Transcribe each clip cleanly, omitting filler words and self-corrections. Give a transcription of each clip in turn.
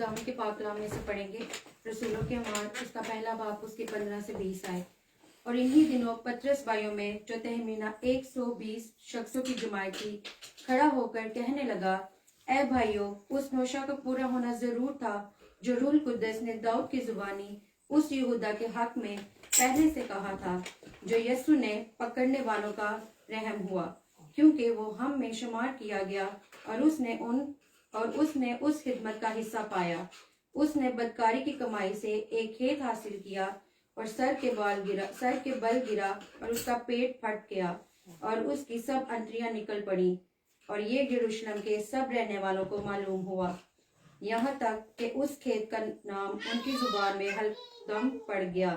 خداوند کے پاک کلام میں سے پڑھیں گے رسولوں کے اعمال اس کا پہلا باب اس کے 15 سے 20 آئے. اور انہی دنوں پطرس بھائیوں میں جو تہمینہ 120 شخصوں کی جماعت تھی کھڑا ہو کر کہنے لگا، اے بھائیو، اس نوشہ کا پورا ہونا ضرور تھا جو روح القدس نے داؤد کی زبانی اس یہودا کے حق میں پہلے سے کہا تھا، جو یسوع نے پکڑنے والوں کا رحم ہوا، کیونکہ وہ ہم میں شمار کیا گیا اور اس نے اس خدمت کا حصہ پایا. اس نے بدکاری کی کمائی سے ایک کھیت حاصل کیا اور سر کے بل گرا اور اس کا پیٹ پھٹ گیا اور اس کی سب انتڑیاں نکل پڑی. اور یہ یروشلم کے سب رہنے والوں کو معلوم ہوا، یہاں تک کہ اس کھیت کا نام ان کی زبان میں ہلدم پڑ گیا،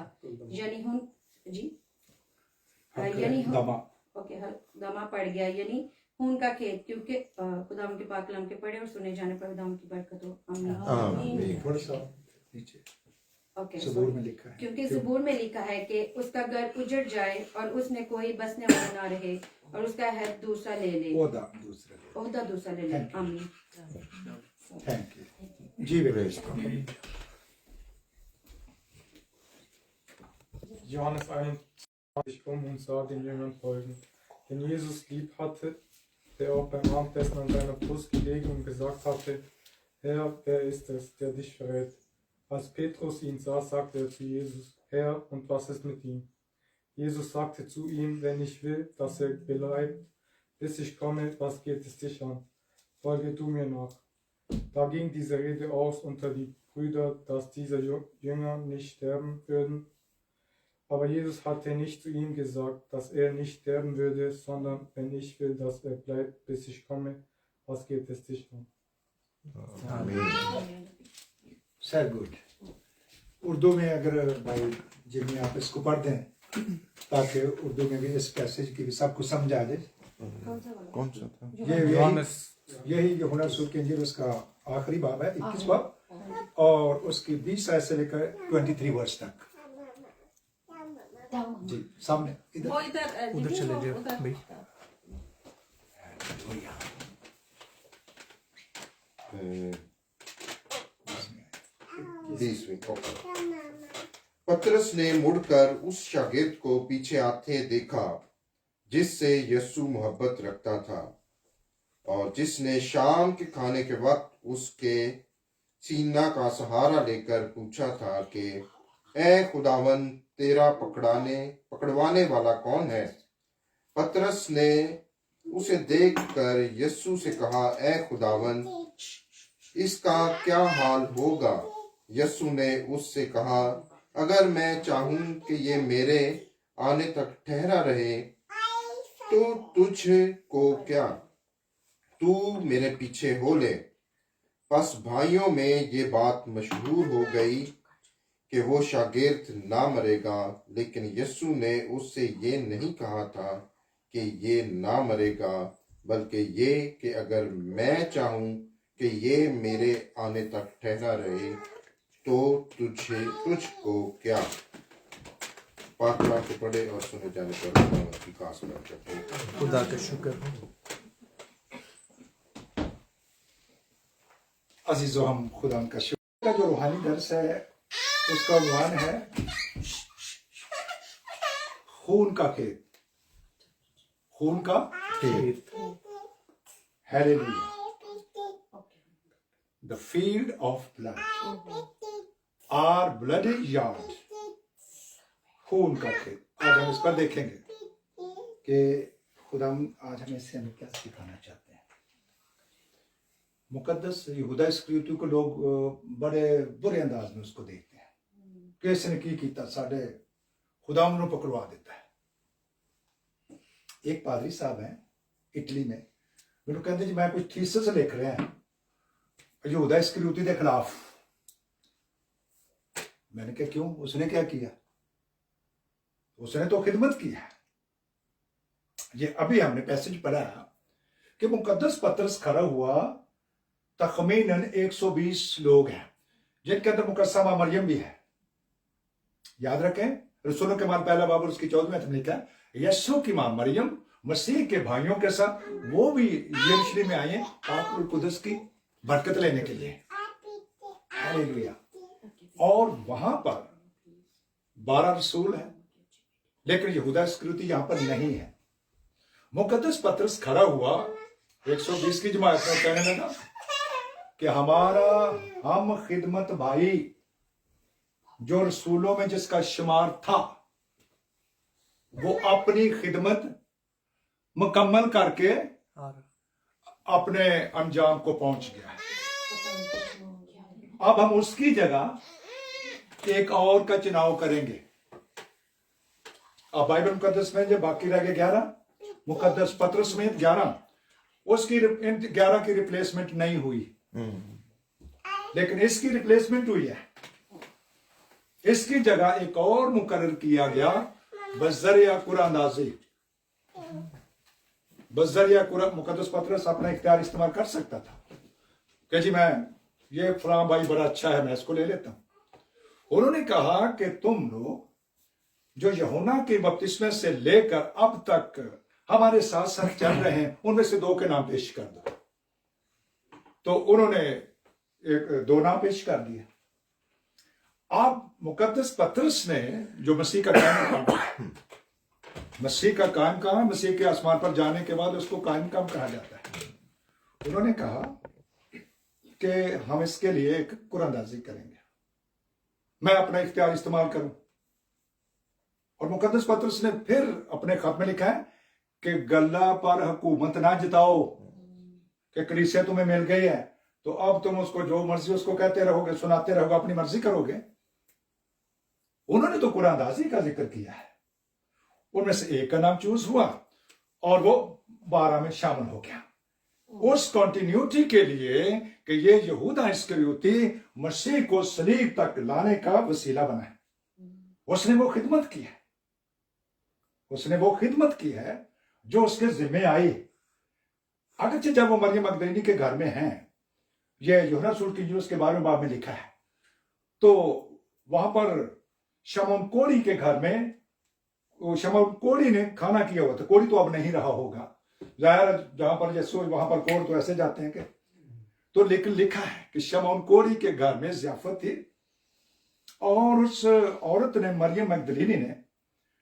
دما پڑ گیا، یعنی خون کا کھیت. کیونکہ خداوند کے پاک کلام کے پڑھے اور سنے جانے پر خداوند کی برکت ہو. آمین. کیونکہ زبور میں لکھا ہے کہ اس کا گھر اجڑ جائے اور اس میں کوئی بسنے والا نہ رہے اور اس کا عہد دوسرا لے لے، عہدہ دوسرا لے لے. آمین. Johannes 21 und sah den Jüngern folgen, den Jesus lieb hatte, der auch beim Abendessen an seiner Brust gelegen und gesagt hatte, Herr, wer ist es, der dich verrät? Als Petrus ihn sah, sagte er zu Jesus, Herr, und was ist mit ihm? Jesus sagte zu ihm, wenn ich will, dass er bleibt, bis ich komme, was geht es dich an? Folge du mir nach. Da ging diese Rede aus unter die Brüder, dass diese Jünger nicht sterben würden. Aber Jesus hatte nicht zu ihm gesagt, dass er nicht sterben würde, sondern wenn ich will, dass er bleibt, bis ich komme, was geht es dich an? آمین. Sir good. Urdu میں اگر بھائی جی آپ اس کو پڑھ دیں تاکہ اردو میں بھی اس پیسج کی بھی سب کو سمجھ آ جائے. کون سا تھا؟ یہی یوحنا رسول کی انجیل اس کا آخری باب ہے 21 باب اور اس کی 20 آیت سے لے کر 23 ورس تک. جی سامنے ادھر چلے جائے بھائی. پطرس نے مڑ کر اس شاگرد کو پیچھے آتے دیکھا جس سے یسوع محبت رکھتا تھا اور جس نے شام کے کھانے کے وقت اس کے سینہ کا سہارا لے کر پوچھا تھا کہ اے خداوند تیرا پکڑوانے والا کون ہے؟ پطرس نے اسے دیکھ کر یسوع سے کہا، اے خداوند اس کا کیا حال ہوگا؟ یسوع نے اس سے کہا، اگر میں چاہوں کہ یہ میرے آنے تک ٹھہرا رہے تو تجھ کو کیا، تو میرے پیچھے ہو لے. پس بھائیوں میں یہ بات مشہور ہو گئی کہ وہ شاگرد نہ مرے گا، لیکن یسوع نے اس سے یہ نہیں کہا تھا کہ یہ نہ مرے گا، بلکہ یہ کہ اگر میں چاہوں کہ یہ میرے آنے تک ٹھہرا رہے تو تجھ کو کیا. پاک کلام کو پڑھے اور سنے جانے پر خداوند کی خاص برکت ہو. خدا کا شکر ہو. عزیزو ہم خدا کا شکر کا جو روحانی درس ہے اس کا عنوان ہے خون کا کھیت. خون کا کھیت. Hallelujah. The field of blood. Our bloody yard. خون کا کھیت. آج ہم اس پر دیکھیں گے کہ خدا آج ہمیں سے ہمیں کیا سکھانا چاہتے ہیں. مقدس یہودا اسکریوتی کو لوگ بڑے برے انداز میں اس کو دیکھتے ہیں کہ اس نے کی کیتا ساڑھے خدا انہوں پکڑوا دیتا ہے. ایک پادری صاحب ہیں اٹلی میں، انہوں کہتے جی میں کچھ تھیسس لکھ رہے ہیں یہودا اسکریوتی کے خلاف. میں نے کہا کیوں؟ اس نے کیا کیا؟ اس نے تو خدمت کی ہے. یہ ابھی ہم نے پیسج پڑھا کہ مقدس پطرس کھڑا ہوا، تخمیناً 120 لوگ ہیں جن کے اندر مقدسہ ماں مریم بھی ہے. یاد رکھیں رسولوں کے مال پہلا باب اور اس کی 14ویں آیت میں لکھا ہے یسوع کی ماں مریم مسیح کے بھائیوں کے ساتھ وہ بھی یروشلم میں آئے پاک روح القدس کی برکت لینے کے لیے. हालेलुया। और वहां पर 12 रसूल है, लेकिन यहूदा इस्करियोती यहां पर नहीं है। मुकद्दस पतरस खड़ा हुआ 120 की जमात में कहने लगा कि हम खिदमत भाई जो रसूलों में जिसका शुमार था, वो अपनी खिदमत मुकम्मल करके अपने अंजाम को पहुंच गया है। अब हम उसकी जगह एक और का चुनाव करेंगे। अब बाइबल मुकद्दस में जो बाकी रह गए 11, मुकद्दस पतरस में 11, उसकी 11 की रिप्लेसमेंट नहीं हुई, लेकिन इसकी रिप्लेसमेंट हुई है। इसकी जगह एक और मुकर्रर किया गया बज़रिया कुरानदाजी। बज़रिया कुरान मुकद्दस पतरस अपना इख्तियार इस्तेमाल कर सकता था कि जी मैं ये फलां भाई बड़ा अच्छा है, मैं इसको ले लेता हूं। उन्होंने कहा कि तुम लोग जो यूहन्ना के बपतिस्मे से लेकर अब तक हमारे साथ साथ चल रहे हैं, उनमें से 2 के नाम पेश कर दो। तो उन्होंने 2 नाम पेश कर दिए। अब मुकद्दस पतरस ने जो मसीह का कायम काम, मसीह का कायम काम, मसीह के आसमान पर जाने के बाद उसको कायम काम कहा जाता है। उन्होंने कहा कि हम इसके लिए एक कुरानदाजी करेंगे, मैं अपना इख्तियार इस्तेमाल करूं। और मुकद्दस पतरस ने फिर अपने खत में लिखा है कि गल्ला पर हुकूमत ना जताओ कि कलीसिया तुम्हें मिल गई है तो अब तुम उसको जो मर्जी उसको कहते रहोगे, सुनाते रहोगे, अपनी मर्जी करोगे। उन्होंने तो कुरानदाजी का जिक्र किया है। उनमें से एक का नाम चूज हुआ और वो 12 में शामिल हो गया, उस कंटिन्यूटी के लिए कि ये यहूदा इस्करियोती मसीह को सलीब तक लाने का वसीला बना है। उसने वो खिदमत की है, उसने वो खिदमत की है जो उसके जिम्मे आई। अगरचे जब वो मरियम मगदलीनी के घर में हैं, ये यूहन्ना रसूल की इंजील के 12वें बाब में लिखा है, तो वहां पर शमौन कोढ़ी के घर में शमौन कोढ़ी ने खाना किया हुआ था। कोढ़ी तो अब नहीं रहा होगा, जाहिर जहां पर यीशु वहां पर कोढ़ तो ऐसे जाते हैं कि, तो लेकिन लिखा है कि शमौन कोढ़ी के घर में ज़ियाफत थी और उस औरत ने, मरियम मगदलीनी ने,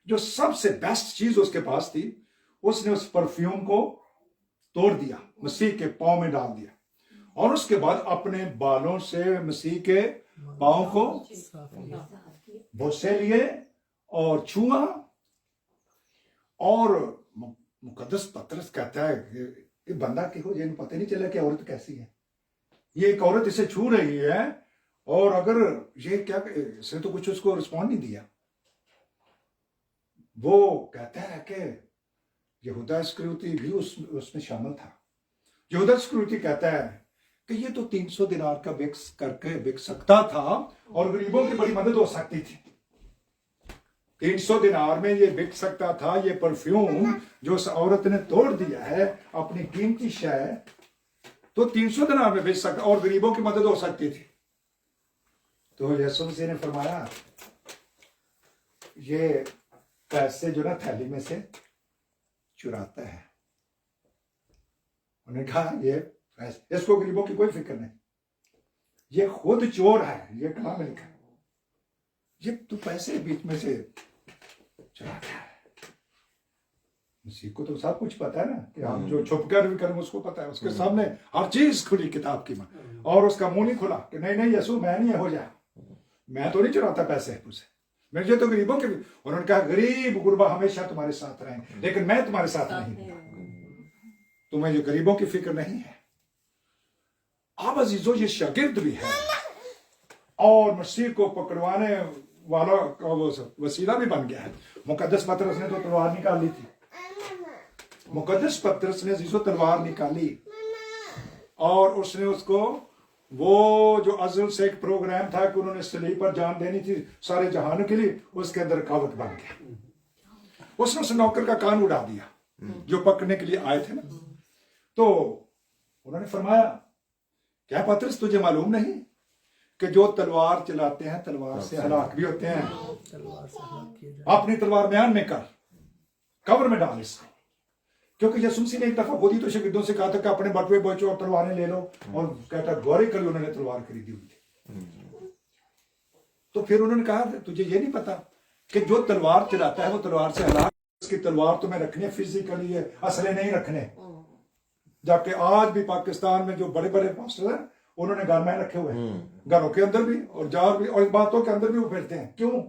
जो सबसे बेस्ट चीज उसके पास थी, उसने उस परफ्यूम को तोड़ दिया, मसीह के पांव में डाल दिया और उसके बाद अपने बालों से मसीह के पांव को बोसे लिए और छुआ। और मुकद्दस पतरस कहता है कि बंदा की हो, जिन्हें पता नहीं चला कि औरत कैसी है। ये एक औरत इसे छू रही है और अगर ये क्या, इसने तो कुछ उसको रिस्पॉन्ड नहीं दिया। वो कहता है कि यहूदा इस्करियोती भी उसमें शामिल था। यहूदा इस्करियोती कहता है कि ये तो 300 दिनार का बिक सकता था और गरीबों की बड़ी मदद हो सकती थी। 300 दिनार में ये बिक सकता था, ये परफ्यूम जो उस औरत ने तोड़ दिया है, अपनी कीमती शय, तो 300 दिनार में बेच सकता और गरीबों की मदद हो सकती थी। तो यीशु मसीह ने फरमाया ये पैसे जो ना थैली में से चुराता है। उन्होंने कहा ये इसको गरीबों की कोई फिक्र नहीं, ये खुद चोर है। ये कहां में लिखा है, ये तू पैसे बीच में से चुराता है। मसीह को तो सब कुछ पता है ना, कि हम जो छुप कर भी करें उसको पता है, उसके सामने हर चीज खुली किताब की मां, और उसका मुंह नहीं खुला कि नहीं नहीं यीशु मैं नहीं हो जाए, मैं तो नहीं चुराता पैसे तुझसे, मुझे तो गरीबों के भी। उन्होंने कहा गरीब गुरबा हमेशा तुम्हारे साथ रहें, लेकिन मैं तुम्हारे साथ नहीं हूं, तुम्हें जो गरीबों की फिक्र नहीं है। अब अजीजों ये शागिर्द भी है और मसीह को पकड़वाने वाला का वो वसीला भी बन गया है। मुकद्दस पतरस ने तो तलवार निकाली थी, मुकद्दस पतरस ने अजीजों तलवार निकाली और उसने उसको, वो जो अज़ल से एक प्रोग्राम था कि उन्होंने सलीब पर जान देनी थी सारे जहानों के लिए, उसके अंदर रुकावट बन गया। उसने उस नौकर का कान उड़ा दिया जो पकड़ने के लिए आए थे ना। तो उन्होंने फरमाया क्या पतरस तुझे मालूम नहीं कि जो तलवार चलाते हैं तलवार से हलाक भी होते हैं। अपनी तलवार म्यान में कर, कब्र में डाल इसको, क्योंकि यीशु मसीह ने एक दफा खुद ही तो शागिर्दों से कहा था कि अपने बटुए बचो और तलवारें ले लो, और कहता गौरे कल उन्होंने तलवार खरीदी हुई थी। تو پھر انہوں نے کہا تجھے یہ نہیں پتا کہ جو تلوار چلاتا ہے وہ تلوار سے ہلاک، اس کی تلوار تمہیں رکھنے فزیکلی ہے، اسلحے نہیں رکھنے. جبکہ آج بھی پاکستان میں جو بڑے بڑے پاسٹر ہیں انہوں نے گن مین رکھے ہوئے ہیں، گھروں کے اندر بھی اور جار بھی اور باتوں کے اندر بھی وہ پھرتے ہیں. کیوں؟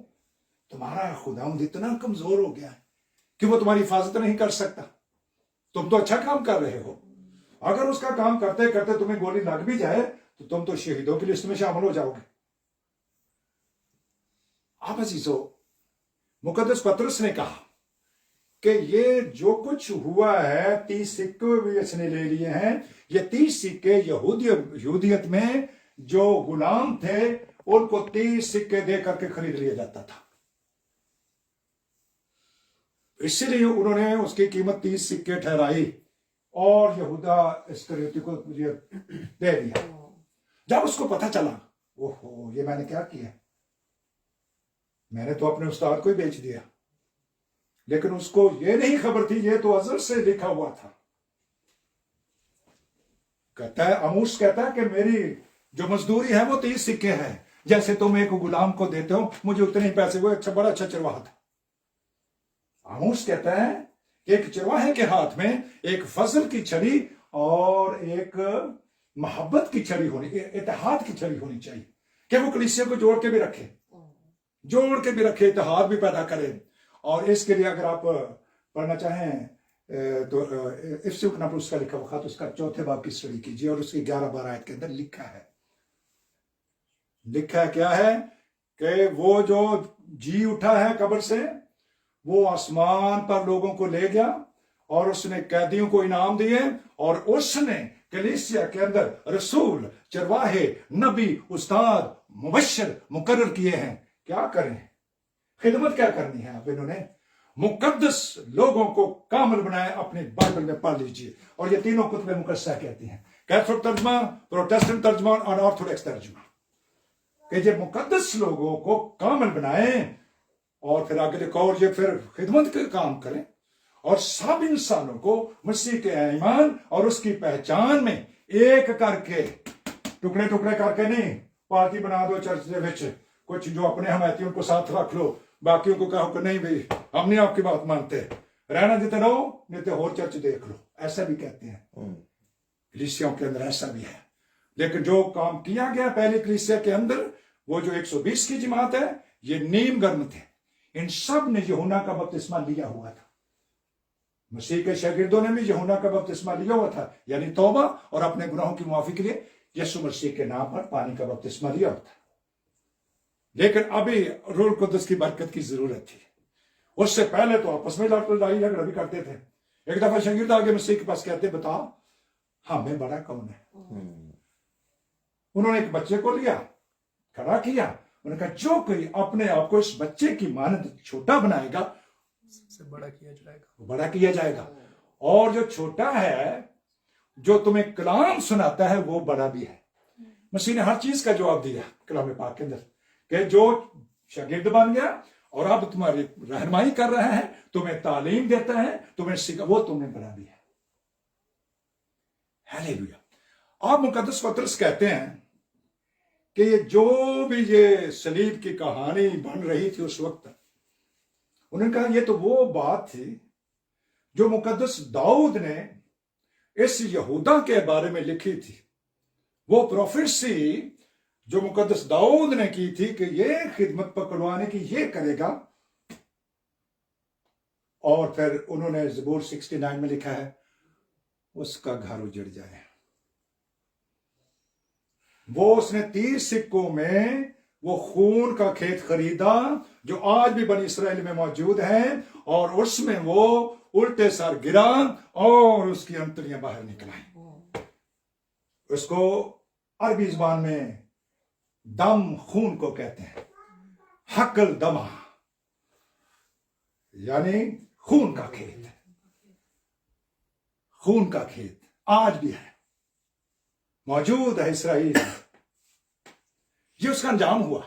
تمہارا خداوند اتنا کمزور ہو گیا ہے کہ وہ تمہاری حفاظت نہیں کر سکتا. تم تو اچھا کام کر رہے ہو، اگر اس کا کام کرتے کرتے تمہیں گولی لگ بھی جائے تو تم تو شہیدوں کی لسٹ میں شامل ہو جاؤ گے. آپ عزیزو، مقدس پطرس نے کہا کہ یہ جو کچھ ہوا ہے 30 سکے بھی اس نے لے لیے ہیں. یہ 30 سکے یہودیت میں جو غلام تھے ان کو 30 سکے دے کر کے خرید لیا جاتا تھا. اسی لیے انہوں نے اس کی قیمت 30 سکے ٹھہرائی اور یہودا اسکریوتی کو دے دیا. جب اس کو پتہ چلا اوہو یہ میں نے کیا کیا، میں نے تو اپنے استاد کو ہی بیچ دیا، لیکن اس کو یہ نہیں خبر تھی یہ تو ازل سے لکھا ہوا تھا. کہتا ہے آموس کہتا ہے کہ میری جو مزدوری ہے وہ 30 سکے ہے، جیسے تم ایک غلام کو دیتے ہو مجھے اتنے ہی پیسے. وہ بڑا اچھا چرواہا تھا. آموس کہتا ہے کہ ایک چرواہے کے ہاتھ میں ایک فضل کی چھڑی اور ایک محبت کی چھڑی ہونی، اتحاد کی چھڑی ہونی چاہیے کہ وہ کلیسیا کو جوڑ کے بھی رکھے، اتحاد بھی پیدا کرے. اور اس کے لیے اگر آپ پڑھنا چاہیں تو افسیوں کا نام اس کا لکھا ہوا خط اس کا 4 باب کی اسٹڈی کیجیے اور اس کی 11-12 آیت کے اندر لکھا ہے کیا ہے کہ وہ جو جی اٹھا ہے قبر سے وہ آسمان پر لوگوں کو لے گیا اور اس نے قیدیوں کو انعام دیے اور اس نے کلیسیا کے اندر رسول، چرواہے، نبی، استاد، مبشر مقرر کیے ہیں. کیا کریں؟ خدمت کیا کرنی ہے. اب انہوں نے مقدس لوگوں کو کامل بنایا. اپنے بائبل میں پڑھ لیجئے اور یہ تینوں کتب مقدسہ کہتی ہیں، کیتھولک ترجمہ، پروٹسٹنٹ ترجمہ اور آرتھوڈکس ترجمہ، کہ یہ مقدس لوگوں کو کامل بنائیں اور پھر آگے دیکھو اور یہ پھر خدمت کا کام کریں اور سب انسانوں کو مسیح کے ایمان اور اس کی پہچان میں ایک کر کے، ٹکڑے ٹکڑے کر کے نہیں پارٹی بنا دو چرچ دے وچ، کچھ جو اپنے حمایتیوں کو ساتھ رکھ لو، باقیوں کو کہو کہ نہیں بھائی ہم نہیں آپ کی بات مانتے، رہنا دیتے رہو نہیں تو اور چرچ دیکھ لو. ایسا بھی کہتے ہیں کلیسیوں کے اندر، ایسا بھی ہے. لیکن جو کام کیا گیا پہلی کلیسیا کے اندر، وہ جو 120 کی جماعت ہے یہ نیم گرم تھے. ان سب نے یوحنا کا بپتسمہ لیا ہوا تھا. مسیح کے شاگردوں نے بھی یوحنا کا بپتسمہ لیا ہوا تھا، یعنی توبہ اور اپنے گناہوں کی معافی کے لیے یسوع مسیح کے نام پر پانی کا بپتسمہ لیا ہوا تھا. لیکن ابھی روح القدس کی برکت کی ضرورت تھی. اس سے پہلے تو آپس میں لڑائی جھگڑا بھی کرتے تھے. ایک دفعہ شاگرد آگے مسیح کے پاس کہتے بتا ہمیں بڑا کون ہے. انہوں نے ایک بچے کو لیا، کھڑا کیا، انہوں نے کہا جو کوئی اپنے آپ کو اس بچے کی مانند چھوٹا بنائے گا سے بڑا کیا جائے گا، وہ بڑا کیا جائے گا، اور جو چھوٹا ہے جو تمہیں کلام سناتا ہے وہ بڑا بھی ہے. مسیح نے ہر چیز کا جواب دیا کلام پاک کے اندر کہ جو شاگرد بن گیا اور اب تمہاری رہنمائی کر رہا ہے، تمہیں تعلیم دیتا ہے، تمہیں سکھا، وہ تمہیں بڑا بھی ہے. ہیلیلویا. آپ مقدس پطرس کہتے ہیں کہ یہ جو بھی یہ صلیب کی کہانی بن رہی تھی اس وقت، انہوں نے کہا یہ تو وہ بات تھی جو مقدس داؤد نے اس یہودا کے بارے میں لکھی تھی. وہ پروفیسی جو مقدس داؤد نے کی تھی کہ یہ خدمت پکڑوانے کی یہ کرے گا. اور پھر انہوں نے زبور 69 میں لکھا ہے اس کا گھر اجڑ جائے. وہ اس نے 30 سکوں میں وہ خون کا کھیت خریدا جو آج بھی بنی اسرائیل میں موجود ہے، اور اس میں وہ الٹے سر گرا اور اس کی انتڑیاں باہر نکلائیں. اس کو عربی زبان میں دم خون کو کہتے ہیں، حقل دمہ، یعنی خون کا کھیت. خون کا کھیت آج بھی ہے، موجود ہے اسرائیل میں. یہ اس کا انجام ہوا.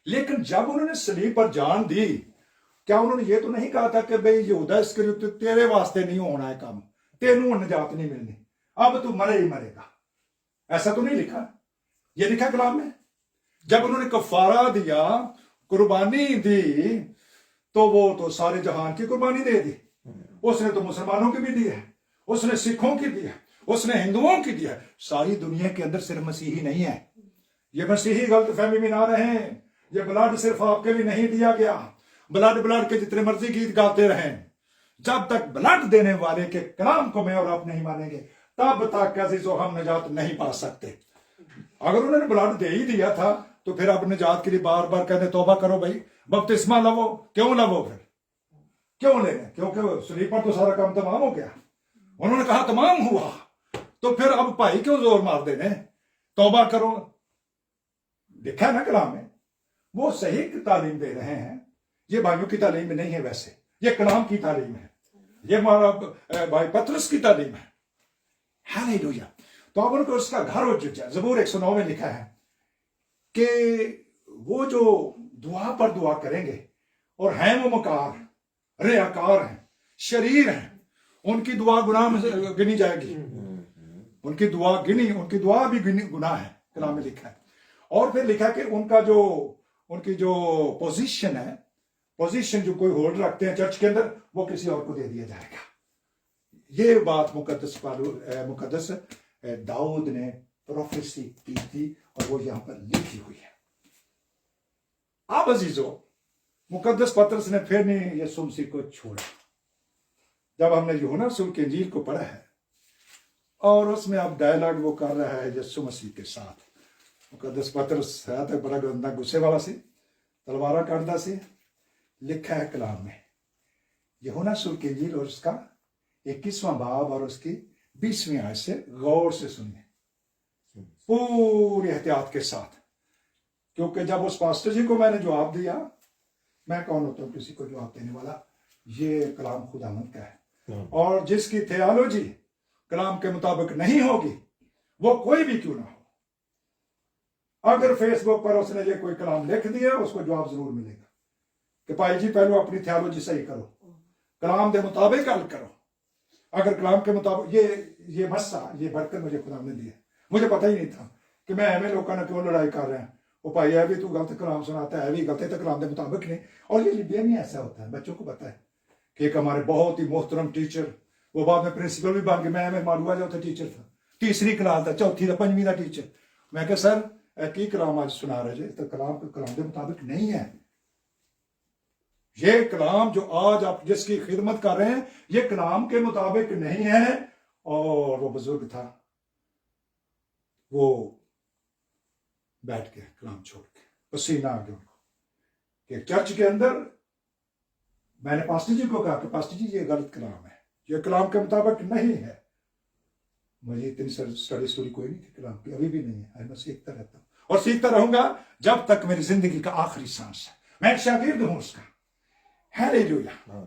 لیکن جب انہوں نے صلیب پر جان دی، کیا انہوں نے یہ تو نہیں کہا تھا کہ بھئی یہودا اسکریوتی تیرے واسطے نہیں ہونا ہے کام، تینوں نجات نہیں ملنی، اب تو مرے ہی مرے گا. ایسا تو نہیں لکھا. یہ لکھا کلام میں जब उन्होंने कफारा दिया, कुर्बानी दी, तो वो तो सारे जहान की कुर्बानी दे दी। उसने तो मुसलमानों की भी दी है, उसने सिखों की दी है, उसने हिंदुओं की दी है। सारी दुनिया के अंदर सिर्फ मसीही नहीं है। ये मसीही गलत फहमी में ना रहे। ये ब्लड सिर्फ आपके लिए नहीं दिया गया। ब्लड ब्लड के जितने मर्जी गीत गाते रहें, जब तक ब्लड देने वाले के कलाम को मैं और आप नहीं मानेंगे, तब तक अजीजों हम निजात नहीं पा सकते। अगर उन्होंने ब्लड दे ही दिया था, तो फिर अब निजात के लिए बार बार कहते तौबा करो भाई, बपतिस्मा लवो। क्यों लवो? फिर क्यों लेने? क्योंकि सलीब पर तो सारा काम तमाम हो गया। उन्होंने कहा तमाम हुआ, तो फिर अब भाई क्यों जोर मार देने? तौबा करो। लिखा है ना कलाम में, वो सही तालीम दे रहे हैं। ये भाइयों की तालीम नहीं है, वैसे ये कलाम की तालीम है, ये हमारा भाई पतरस की तालीम है। हालेलुया। तो अब उनको उसका घर उठ जाए। ज़बूर 109 में लिखा है कि वो जो दुआ पर दुआ करेंगे और हैं वो मकार, रियाकार हैं, शरीर हैं, उनकी दुआ गुनाह में गिनी जाएगी। उनकी दुआ भी गुनाह है, कलाम में लिखा है। और फिर लिखा कि उनकी जो पोजीशन है, पोजीशन जो कोई होल्ड रखते हैं चर्च के अंदर, वो किसी और को दे दिया जाएगा। ये बात मुकद्दस दाऊद ने प्रोफेसी की थी और वो यहां पर लिखी हुई है। अब अजीजों, मुकद्दस पतरस ने फिर नहीं यीशु मसीह को छोड़ा। जब हमने यूहन्ना रसूल की इंजील को पढ़ा है और उसमें अब डायलॉग वो कर रहा है यीशु मसीह के साथ। मुकद्दस पतरस है तो बड़ा गंदा गुस्से वाला सी, तलवारा काटदा सी। लिखा है कलाम में, यूहन्ना रसूल की इंजील और उसका 21वां बाब और उसकी 20वीं आयत से गौर से सुनिए, पूरी एहतियात के साथ। क्योंकि जब उस पास्टर जी को मैंने जवाब दिया, मैं कौन होता हूं किसी को जवाब देने वाला, ये कलाम खुदावंद का है। और जिसकी थियोलॉजी कलाम के मुताबिक नहीं होगी, वो कोई भी क्यों ना हो, अगर फेसबुक पर उसने ये कोई कलाम लिख दिया, उसको जवाब जरूर मिलेगा कि भाई जी पहले अपनी थियोलॉजी सही करो, कलाम के मुताबिक हल करो। अगर कलाम के मुताबिक ये मस्सा, ये बरकत मुझे खुदा ने दी है, मुझे पता ही नहीं था कि मैं हमें लोगों ने क्यों लड़ाई कर रहे हैं। वो भाई है भी तू गलत कलाम सुनाता है, भी गलत है, तो कलाम के मुताबिक नहीं। और ये लिबिया में ऐसा होता है, बच्चों को पता है कि एक हमारे बहुत ही मोहतरम टीचर, वो बाद में प्रिंसिपल भी बन गए। मैं मालूआ जो टीचर था, तीसरी क्लास का, चौथी का, 5वीं का टीचर। मैं कहा सर की कलाम आज सुना रहे जी, तो कलाम के मुताबिक नहीं है। ये कलाम जो आज आप जिसकी खिदमत कर रहे हैं, ये कलाम के मुताबिक नहीं है। और वो बुजुर्ग था, वो बैठ के कलाम छोड़ के पसीना आ गया उनको कि चर्च के अंदर मैंने पास्टर जी को कहा कि पास्टर जी ये गलत कलाम है, ये कलाम के मुताबिक नहीं है। मुझे इतनी स्टडी कोई नहीं थी कलाम की, अभी भी नहीं है। मैं सीखता रहता हूँ और सीखता रहूंगा जब तक मेरी जिंदगी का आखिरी सांस है। मैं एक शागिर्द हूं उसका। हालेलुया।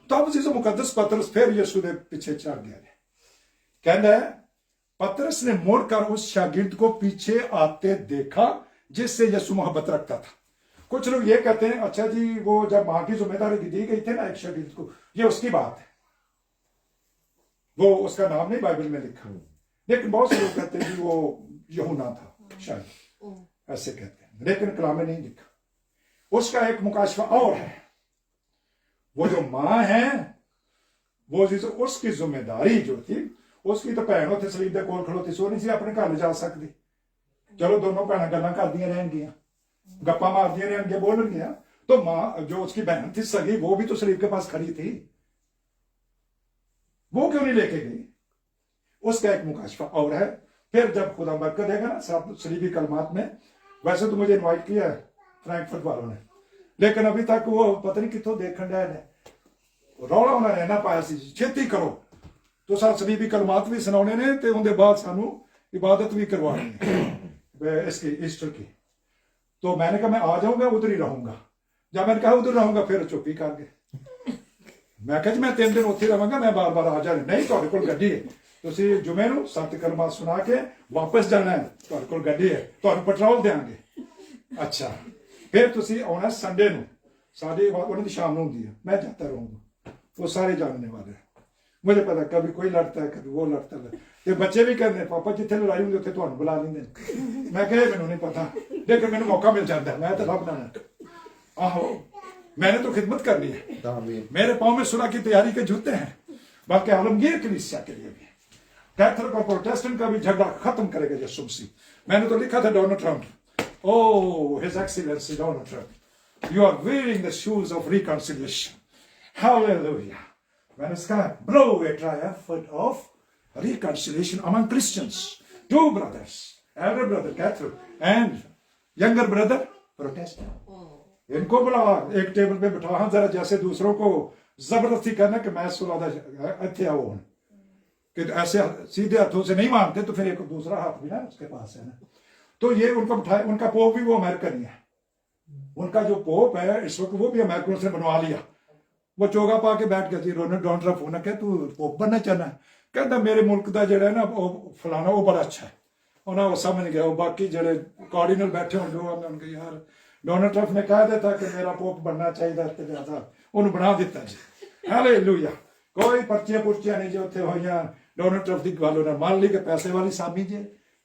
तो अब जिस मुकद्दस पतरस फिर यीशु के पीछे चढ़ गया, कहना है पतरस ने मुड़कर उस शागिर्द को पीछे आते देखा जिससे यीशु मोहब्बत रखता था। कुछ लोग ये कहते हैं अच्छा जी वो जब मां की जिम्मेदारी दी गई थी ना एक शागिर्द को, ये उसकी बात है, वो उसका नाम नहीं बाइबल में लिखा। लेकिन बहुत से लोग कहते हैं कि वो यूहन्ना था शायद, ऐसे कहते हैं, लेकिन कलाम में नहीं लिखा। उसका एक मुकाशफा और है, वो जो मां है वो उसकी जिम्मेदारी जो थी, उसकी तो भैन उत्थे सलीब दे कोल खड़ोती सो नहीं सी अपने घर ले जा सकती। चलो दोनों भैन गल्लां करदियां रहनगियां, गप्पा मारदियां रहनगियां, बोलणगियां, तो मां जो उसकी बहन थी सगी, वो भी तो सलीब के पास खड़ी थी, वो क्यों नहीं लेके गई? उसका एक मुकाशफा और है। फिर जब खुदा बरकत देगा ना सलीबी कलमात में, वैसे तो मुझे इन्वाइट किया है फ्रैंकफर्ट वालों ने, लेकिन अभी तक वो पता नहीं कितों देखण डे ने, रौला उन्होंने ना पाया सी छेती करो तो सलीबी कलमात भी सुनाने ने ते उनके बाद सानू इबादत भी करवानी है इसकी ईस्टर की। तो मैंने कहा मैं आ जाऊंगा, उधर ही रहूंगा। जब मैंने कहा उधर रहूंगा, फिर चुप्पी कर गए। मैं कहा जी मैं 3 दिन उत्थे रहांगा, मैं बार बार आ जाना नहीं, तुहाडे कोल गड्डी है, तुसीं जुमे नूं 7 कलमात सुना के वापस जाना है, तुहाडे कोल गड्डी है, तुहानूं पेट्रोल देंगे। अच्छा फिर तुसीं आना संडे नूं, साडी उन्हां दी शाम नूं हुंदी है, मैं जाता रहूंगा, वो सारे जानने वाले हैं। मुझे पता कभी कोई लड़ता है कभी वो लड़ता है ते बच्चे भी कहते हैं पापा जिथे लड़ाई होंदी उत्थे तुहानू बुला लेंदे मैं कहे मैनू नहीं पता लेकिन मैनू मौका मिल जाता है मैं तो रब ना आहो मैंने तो खिदमत करनी है आमीन। मेरे पाँव में सुलह की तैयारी के जूते हैं बाकी आलमगीर कलीसिया के लिए भी कैथोलिक और प्रोटेस्टेंट का भी झगड़ा खत्म करेगा यीशु मसीह। मैंने तो लिखा था Donald Trump oh his excellency Donald Trump you are wearing the shoes of reconciliation hallelujah when the sky blow a triumphant of reconciliation among Christians two brothers elder brother Catholic and younger brother Protestant इनको बुला एक table पे बिठा हाँ जरा जैसे दूसरों को जबरदस्ती करना कि मैं सुलह अच्छे आओ कि ऐसे सीधे हाथों से नहीं मानते तो फिर एक दूसरा हाथ भी ना उसके पास है ना तो ये उनको बिठाए उनका पोप भी वो अमेरिकन ही है उनका जो पोप है इस वक्त वो भी अमेरिकन से बनवा लिया वो चोगा पा के बैठ गया डोनाल्ड ट्रंप होना क्या तू पोप बनना चाहना है कहता मेरे मुल्क का जड़ा है ना वो फलाना वो बड़ा अच्छा है उन्हें वो समझ गया वो बाकी जड़े कार्डिनल बैठे होंगे उनके यार डोनाल्ड ट्रंप ने कहा था कि मेरा पोप बनना चाहिए था उन्हें बना दिता जी हालेलुया कोई पर्चियां पुर्चियां नहीं जो थे हो डोनाल्ड ट्रंप की गल उन्हें मान ली कि पैसे वाली सामी जी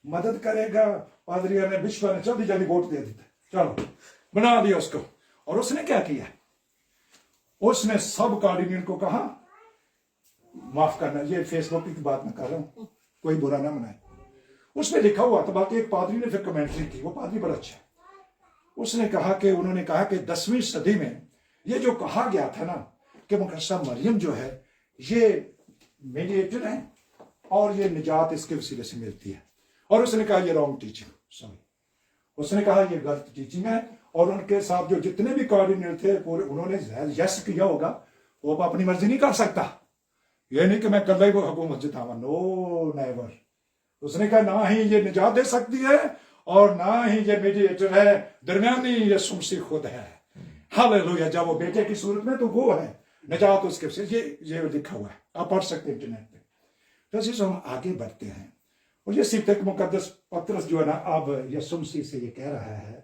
मदद करेगा पादरिया ने विश्व ने जल्दी जल्दी वोट दे दिया चलो बना दिया उसको और उसने क्या किया उसने सब कार्डिनल को कहा माफ करना ये फेसबुक की बात मैं कर रहा हूं कोई बुरा ना मनाए उसमें लिखा हुआ था बाकी एक पादरी ने फिर कमेंट्री की वो पादरी बड़ा अच्छा है उसने कहा कि उन्होंने कहा कि 10वीं सदी में ये जो कहा गया था ना कि मुकद्दसा मरियम जो है ये मीडिएटर है और ये निजात इसके वसीले से मिलती है और उसने कहा ये रॉन्ग टीचिंग सॉरी उसने कहा ये गलत टीचिंग है और उनके साथ जो जितने भी कार्डिनल थे पूरे उन्होंने यस किया होगा वो अपनी मर्जी नहीं कर सकता ये नहीं कि मैं कल ही वो हुकूमत जितावा नो नेवर उसने कहा ना ही ये निजात दे सकती है और ना ही ये मीडिएटर है दरमियानी यीशु मसीह खुद है हालेलुया जब वो बेटे की सूरत में तो वो है निजात उसके से ये लिखा हुआ है आप पढ़ सकते हैं इंटरनेट पे तो इसी हम आगे बढ़ते हैं और ये सिर्फ एक मुकद्दस पतरस जो है ना अब यीशु मसीह से ये कह रहा है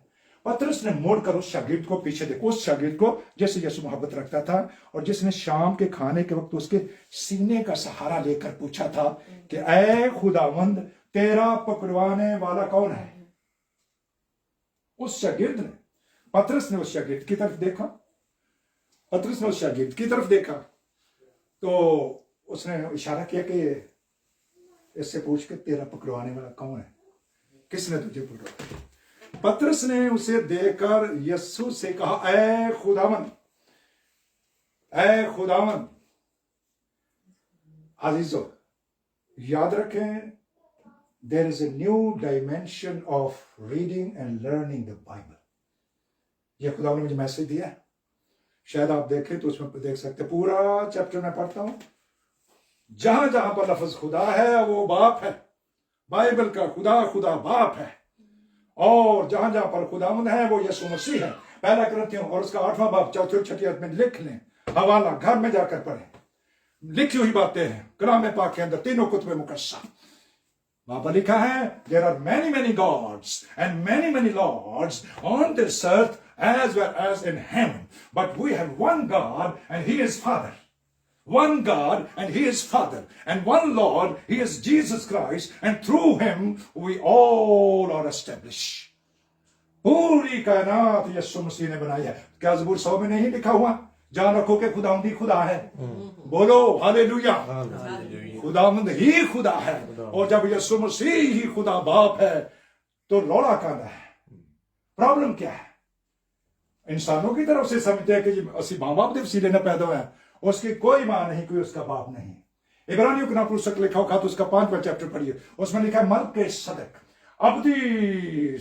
पतरस ने मोड़कर उस शागिर्द को पीछे देखो उस शागिर्द को जैसे यीशु मोहब्बत रखता था और जिसने शाम के खाने के वक्त उसके सीने का सहारा लेकर पूछा था कि ऐ खुदावंद तेरा पकड़वाने वाला कौन है उस शागिर्द ने पतरस ने उस शागिर्द की तरफ देखा पतरस ने उस शागिर्द की तरफ देखा तो उसने इशारा किया कि इससे पूछ के तेरा पकड़वाने वाला कौन है किसने तुझे पकड़ा पतरस ने उसे देखकर यीशु से कहा ऐ खुदावंद अजीजों याद रखें there is a new dimension of reading and learning the Bible ये खुदा ने मुझे मैसेज दिया है शायद आप देखें तो उसमें देख सकते पूरा चैप्टर में पढ़ता हूं जहां जहां पर लफ्ज खुदा है वो बाप है बाइबल का खुदा बाप है और जहां जहां पर खुदावंद है वो यीशु मसीह है पहला करंथियों और उसका 8वां बाब चौथी छठी आयत में लिख लें हवाला घर में जाकर पढ़ें लिखी हुई बातें हैं कलाम पाक के अंदर तीनों कुतुब मुकद्दसा वहां पर लिखा है there are many gods and many lords on this earth as well as in heaven but we have one God and he is Father one God and he is Father and one Lord he is Jesus Christ and through him we all are established पूरी कायनात यीशु मसीह ने बनाई है क्या ज़बूर 100 में नहीं लिखा हुआ जान रखो कि खुदावंद ही खुदा है बोलो हालेलुया खुदावंद ही खुदा है और जब यीशु मसीह ही खुदा बाप है तो लौड़ा कहना है प्रॉब्लम क्या है इंसानों की तरफ से समझते हैं कि असि मां बाप के वसीले न पैदा हुए उसकी कोई मां नहीं कोई उसका बाप नहीं इब्रानियों के नाम पुस्तक लिखा हुआ तो उसका 5वां चैप्टर पढ़िए उसमें लिखा है मल्के सदक अब्दी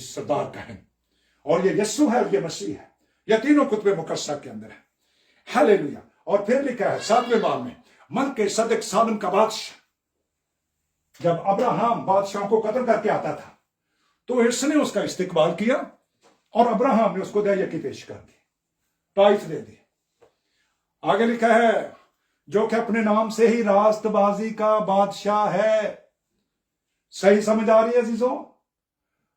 सरदार कहन और ये यीशु है और ये मसीह है ये तीनों कुतुब मुकद्दसा के अंदर है हालेलुया और फिर लिखा है 7वें बाब में मल्के सदक सालम का बादशाह जब अब्राहम बादशाह को कत्ल करके आता था तो इसने उसका इस्तेकबाल किया और अब्राहम ने उसको दया की पेश कर दी ताइफ दे दी आगे लिखा है जो कि अपने नाम से ही रास्तबाजी का बादशाह है सही समझ आ रही है अजीजों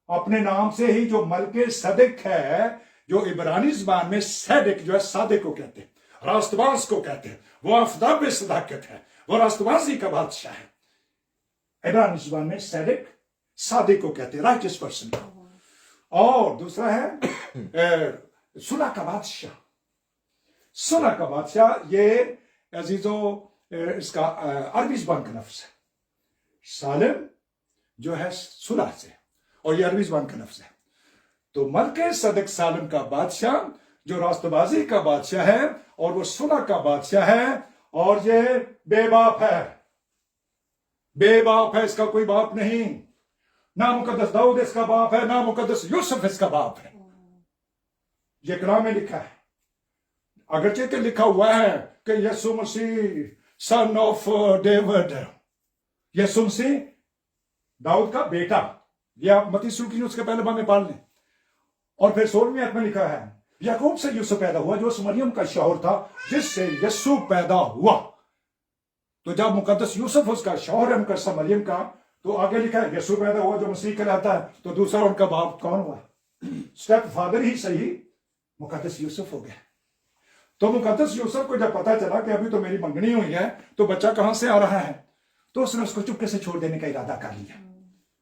अपने नाम से ही जो मलके सदक है जो इब्रानी ज़बान में सदक जो है सादिक को कहते हैं रास्तबाज को कहते हैं वो अफदाब सदाकत है वो रास्तबाजी का बादशाह है। इब्रानी जुबान में सैदिक, सादिक को कहते हैं, राइटियस पर्सन। और दूसरा है सुलह का बादशाह। सुलह का बादशाह ये अजीजो इसका अरबी जुबान का लफ्ज है। सालिम जो है सुलह से, और ये अरबी जुबान का लफ्ज है। तो मलके सदक सालिम का बादशाह जो रास्तबाजी का बादशाह है, और वो सुलह का बादशाह है, और ये बेबाप है। बेबाप है, इसका कोई बाप नहीं। ना मुकद्दस दाऊद इसका बाप है, ना मुकद्दस यूसुफ इसका बाप है। ये कलाम में लिखा है। अगरचे के लिखा हुआ है कि यीशु मसीह सन ऑफ डेविड, यीशु मसीह दाऊद का बेटा। ये आप मत्ती सुर्खी उसके पहले बाब में पढ़ लें। और फिर 16वीं आयत में लिखा है याकूब से यूसुफ पैदा हुआ जो उस मरियम का शौहर था जिससे यीशु पैदा हुआ। तो जब मुकद्दस यूसुफ उसका शौहर है मुकद्दस मरियम का, तो आगे लिखा है यीशु पैदा हुआ जो मसीह कहलाता है। तो दूसरा उनका बाप कौन हुआ? स्टेप फादर ही सही मुकद्दस यूसुफ हो गया। तो मुकद्दस यूसुफ को जब पता चला कि अभी तो मेरी मंगनी हुई है, तो बच्चा कहां से आ रहा है, तो उसने उसको चुपके से छोड़ देने का इरादा कर लिया।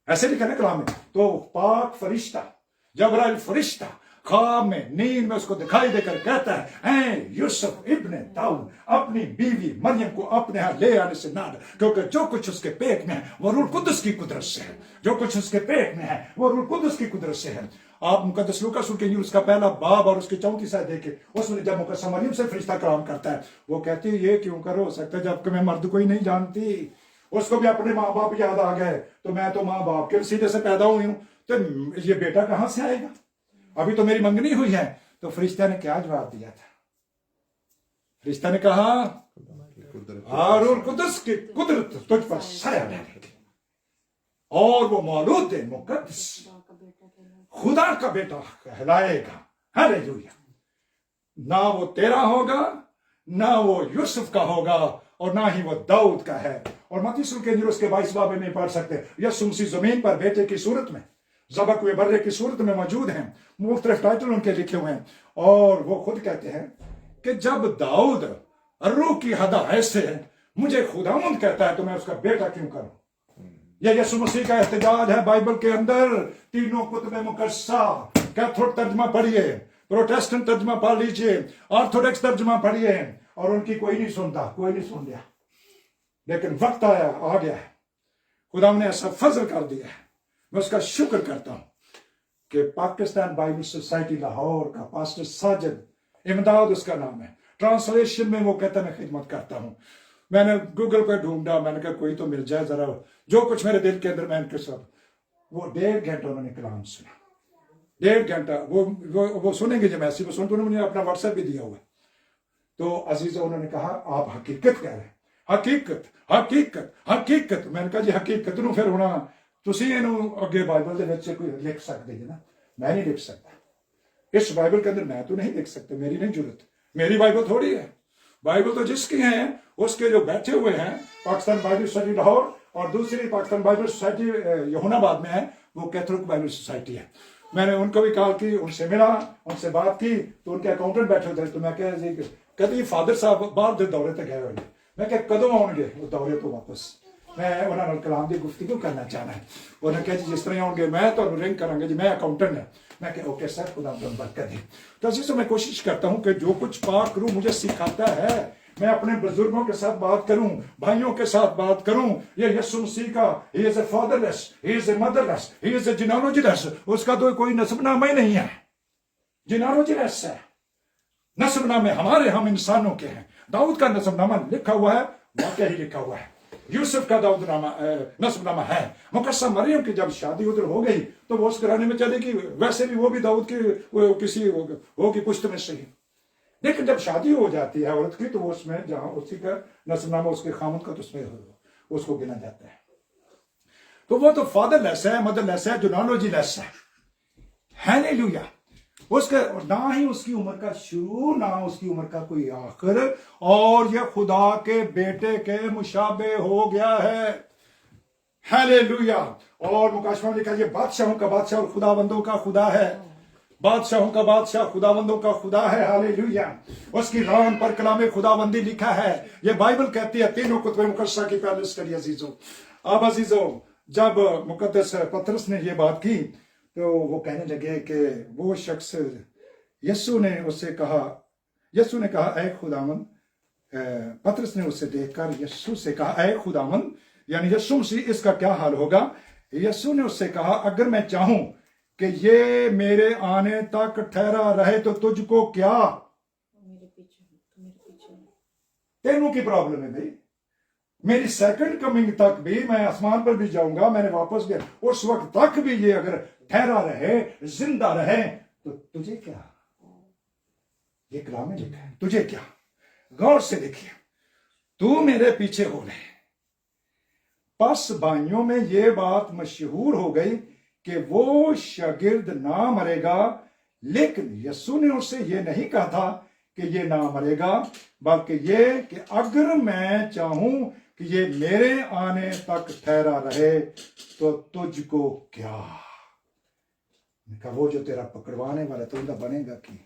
ऐसे लिखा ना कलाम में। तो पाक फरिश्ता जबराइल फरिश्ता ख्वाब में नींद में उसको दिखाई देकर कहता है ऐ यूसुफ इब्ने दाऊद अपनी बीवी मरियम को अपने यहाँ ले आने से ना डर, क्योंकि जो कुछ उसके पेट में है वो रूह कुदस की कुदरत से है। जो कुछ उसके पेट में है वो रूह कुदस की कुदरत से है। आप मुकद्दस लूका सुनके उसका पहला बाब और उसकी 34 आयत देखे, उसमें जब मुकद्दस मरियम से फरिश्ता कलाम करता है, वो कहती है ये क्यों करो हो सकता है जबकि मैं मर्द को ही नहीं जानती। उसको भी अपने माँ बाप याद आ गए, तो मैं तो माँ बाप के सीधे से पैदा हुई हूं, तो ये बेटा कहां से आएगा, अभी तो मेरी मंगनी हुई है। तो फरिश्ता ने क्या जवाब दिया था? फरिश्ता ने कहा हारून कुदस की कुदरत तुझ पर साया डालेगी और वो मौलूद मुकद्दस खुदा का बेटा कहलाएगा। हालेलुया। ना वो तेरा होगा, ना वो यूसुफ का होगा, और ना ही वो दाऊद का है। और मत्ती सुनके उसके 22 बाब में पढ़ सकते, यीशु मसीह जमीन पर बेटे की सूरत में ज़बह हुए बर्रे की सूरत में मौजूद हैं। मुख्तलिफ टाइटल उनके लिखे हुए हैं, और वो खुद कहते हैं कि जब दाऊद रूह की हदायत से मुझे खुदावंद कहता है तो मैं उसका बेटा क्यों करूं। यह यीशु मसीह का एहतजाज है बाइबल के अंदर। तीनों कुतुबे मुकद्दसा, कैथोलिक तर्जमा पढ़िए, प्रोटेस्टेंट तर्जमा पढ़ लीजिए, ऑर्थोडॉक्स तर्जमा पढ़िए, और उनकी कोई नहीं सुनता, कोई नहीं सुन लिया। लेकिन वक्त आया आ गया है, खुदा ने ऐसा फजल कर दिया है। मैं उसका शुक्र करता हूं कि पाकिस्तान बाइबल सोसाइटी लाहौर का पास्टर साजिद इमदाद उसका नाम है, ट्रांसलेशन में वो कहता मैं खिदमत करता हूं। मैंने गूगल पे ढूंढा, मैंने कहा कोई तो मिल जाए जरा, जो कुछ मेरे दिल के अंदर मैं इनके सब, वो 1.5 घंटा उन्होंने कलाम सुना। 1.5 घंटा वो सुनेंगे जब ऐसी वो सुनते, उन्होंने अपना व्हाट्सएप भी दिया हुआ। तो अजीजा उन्होंने कहा आप हकीकत कह रहे हैं, हकीकत हकीकत हकीकत। मैंने कहा जी हकीकत नूं फिर होना तुसीं इहनूं अगे बाइबल दे विच कोई लिख सकते जी ना, मैं नहीं लिख सकता। इस बाइबल के अंदर मैं तो नहीं लिख सकता, मेरी नहीं जरूरत, मेरी बाइबल थोड़ी है। बाइबल तो जिसकी है उसके जो बैठे हुए हैं पाकिस्तान बाइबल सोसाइटी लाहौर, और दूसरी पाकिस्तान बाइबल सोसाइटी यहुनाबाद में है, वो कैथोलिक बाइबल सोसाइटी है। मैंने उनको भी कहा कि उनसे मिला, उनसे बात की, तो उनके अकाउंटेंट बैठे थे। तो मैं कह जी कहते फादर साहब बाहर दे दौरे तक गए हुए, मैं क्या कदों आउणगे वो दौरे तो वापस, मैं उन्होंने कलाम की गुफ्तगू करना चाहना है। उन्होंने कहा जी जिस तरह आउणगे मैं तो रिंग करांगा जी, मैं अकाउंटेंट है। मैं कहा ओके सर, खुदा बरकत दे। तो अजीज़ों मैं कोशिश करता हूं कि जो कुछ पाक रूह मुझे सिखाता है मैं अपने बुजुर्गों के साथ बात करूं, भाइयों के साथ बात करूं। ये यीशु मसीह का he is a fatherless, he is a motherless, he is a genealogyless, उसका तो कोई नस्बनामा ही नहीं है, जिनालोजीलेस है। नस्बनामे हमारे हम इंसानों के हैं। दाऊद का नस्बनामा लिखा हुआ है, वाकई ही लिखा हुआ है। यूसुफ का दाऊद नामा नस्बनामा है। मुकद्दसा मरियम की जब शादी उधर हो गई तो वो उस घराने में चलेगी, वैसे भी वो भी दाऊद की किसी होगी पुश्त में सही। लेकिन जब शादी हो जाती है औरत की तो उसमें जहां उसी का नस्बनामा उसके खामद का, तो उसमें उसको गिना जाता है। तो वो तो फादरलेस है, मदरलेस है, जुनालोजीलेस है। हालेलुया। उसका ना ही उसकी उम्र का शुरू, ना उसकी उम्र का कोई आखिर, और यह खुदा के बेटे के मुशाबे हो गया है। हालेलुया। और मुकाशमा ने लिखा ये बादशाहों का बादशाह और खुदाबंदों का खुदा है। बादशाहों का बादशाह खुदावंदों का खुदा है, हालेलुया। उसकी रान पर कलाम खुदाबंदी लिखा है। ये बाइबल कहती है तीनों कुतुब मुकद्दसा की पहलुस करिए अजीजों। अब अजीजों, जब मुकद्दस पतरस ने ये बात की तो वो कहने लगे कि वो शख्स, यीशु ने कहा ऐ खुदावंद, पतरस ने उसे देखकर यीशु से कहा ऐ खुदावंद, यानी यीशु मसीह, इसका क्या हाल होगा? यीशु ने उससे कहा अगर मैं चाहूं कि ये मेरे आने तक ठहरा रहे तो तुझको क्या? तेनों की प्रॉब्लम है भाई। मेरी सेकंड कमिंग तक भी, मैं आसमान पर भी जाऊंगा, मैंने वापस गया, उस वक्त तक भी ये अगर ठहरा रहे, जिंदा रहे, तो तुझे क्या? ये कलाम में लिखा है, तुझे क्या? गौर से देखिए, तू मेरे पीछे हो ले। बस भाइयों में ये बात मशहूर हो गई कि वो शागिर्द ना मरेगा, लेकिन यीशु ने उससे ये नहीं कहा था कि ये ना मरेगा, बल्कि ये कि अगर मैं चाहूं कि ये मेरे आने तक ठहरा रहे तो तुझको क्या? वो जो तेरा पकड़वाने वाला तो उनका बनेगा कि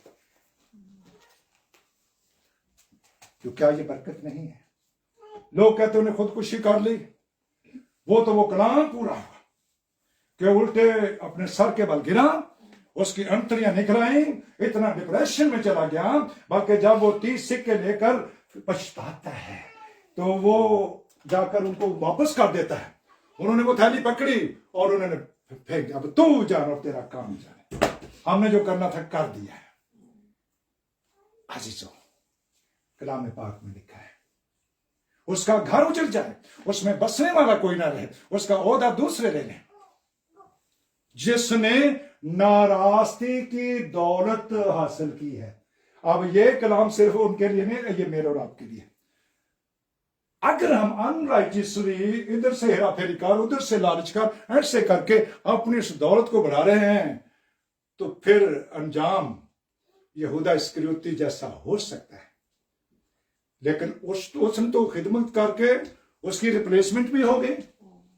तो क्या ये बरकत नहीं है? लोग कहते उन्हें खुदकुशी कर ली, वो कलाम पूरा हुआ कि उल्टे अपने सर के बल गिरा, उसकी अंतड़ियां निकल आई, इतना डिप्रेशन में चला गया, बल्कि जब वो 30 सिक्के लेकर पछताता है तो वो जाकर उनको वापस कर देता है। उन्होंने वो थैली पकड़ी और उन्होंने फेंक दिया, अब तू जान और तेरा काम जाने, हमने जो करना था कर दिया है। अजीजों, कलाम पाक में लिखा है उसका घर उजड़ जाए, उसमें बसने वाला कोई ना रहे, उसका ओहदा दूसरे ले लें। जिसने नारास्ती की दौलत हासिल की है। अब ये कलाम सिर्फ उनके लिए नहीं, ये मेरे और आपके लिए। अगर हम अनराइटियसली इधर से हेरा फेरी कर, उधर से लालच कर, ऐसे करके अपनी इस दौलत को बढ़ा रहे हैं, तो फिर अंजाम यहूदा इस्करियोती जैसा हो सकता है। लेकिन उसने तो खिदमत करके उसकी रिप्लेसमेंट भी हो गई,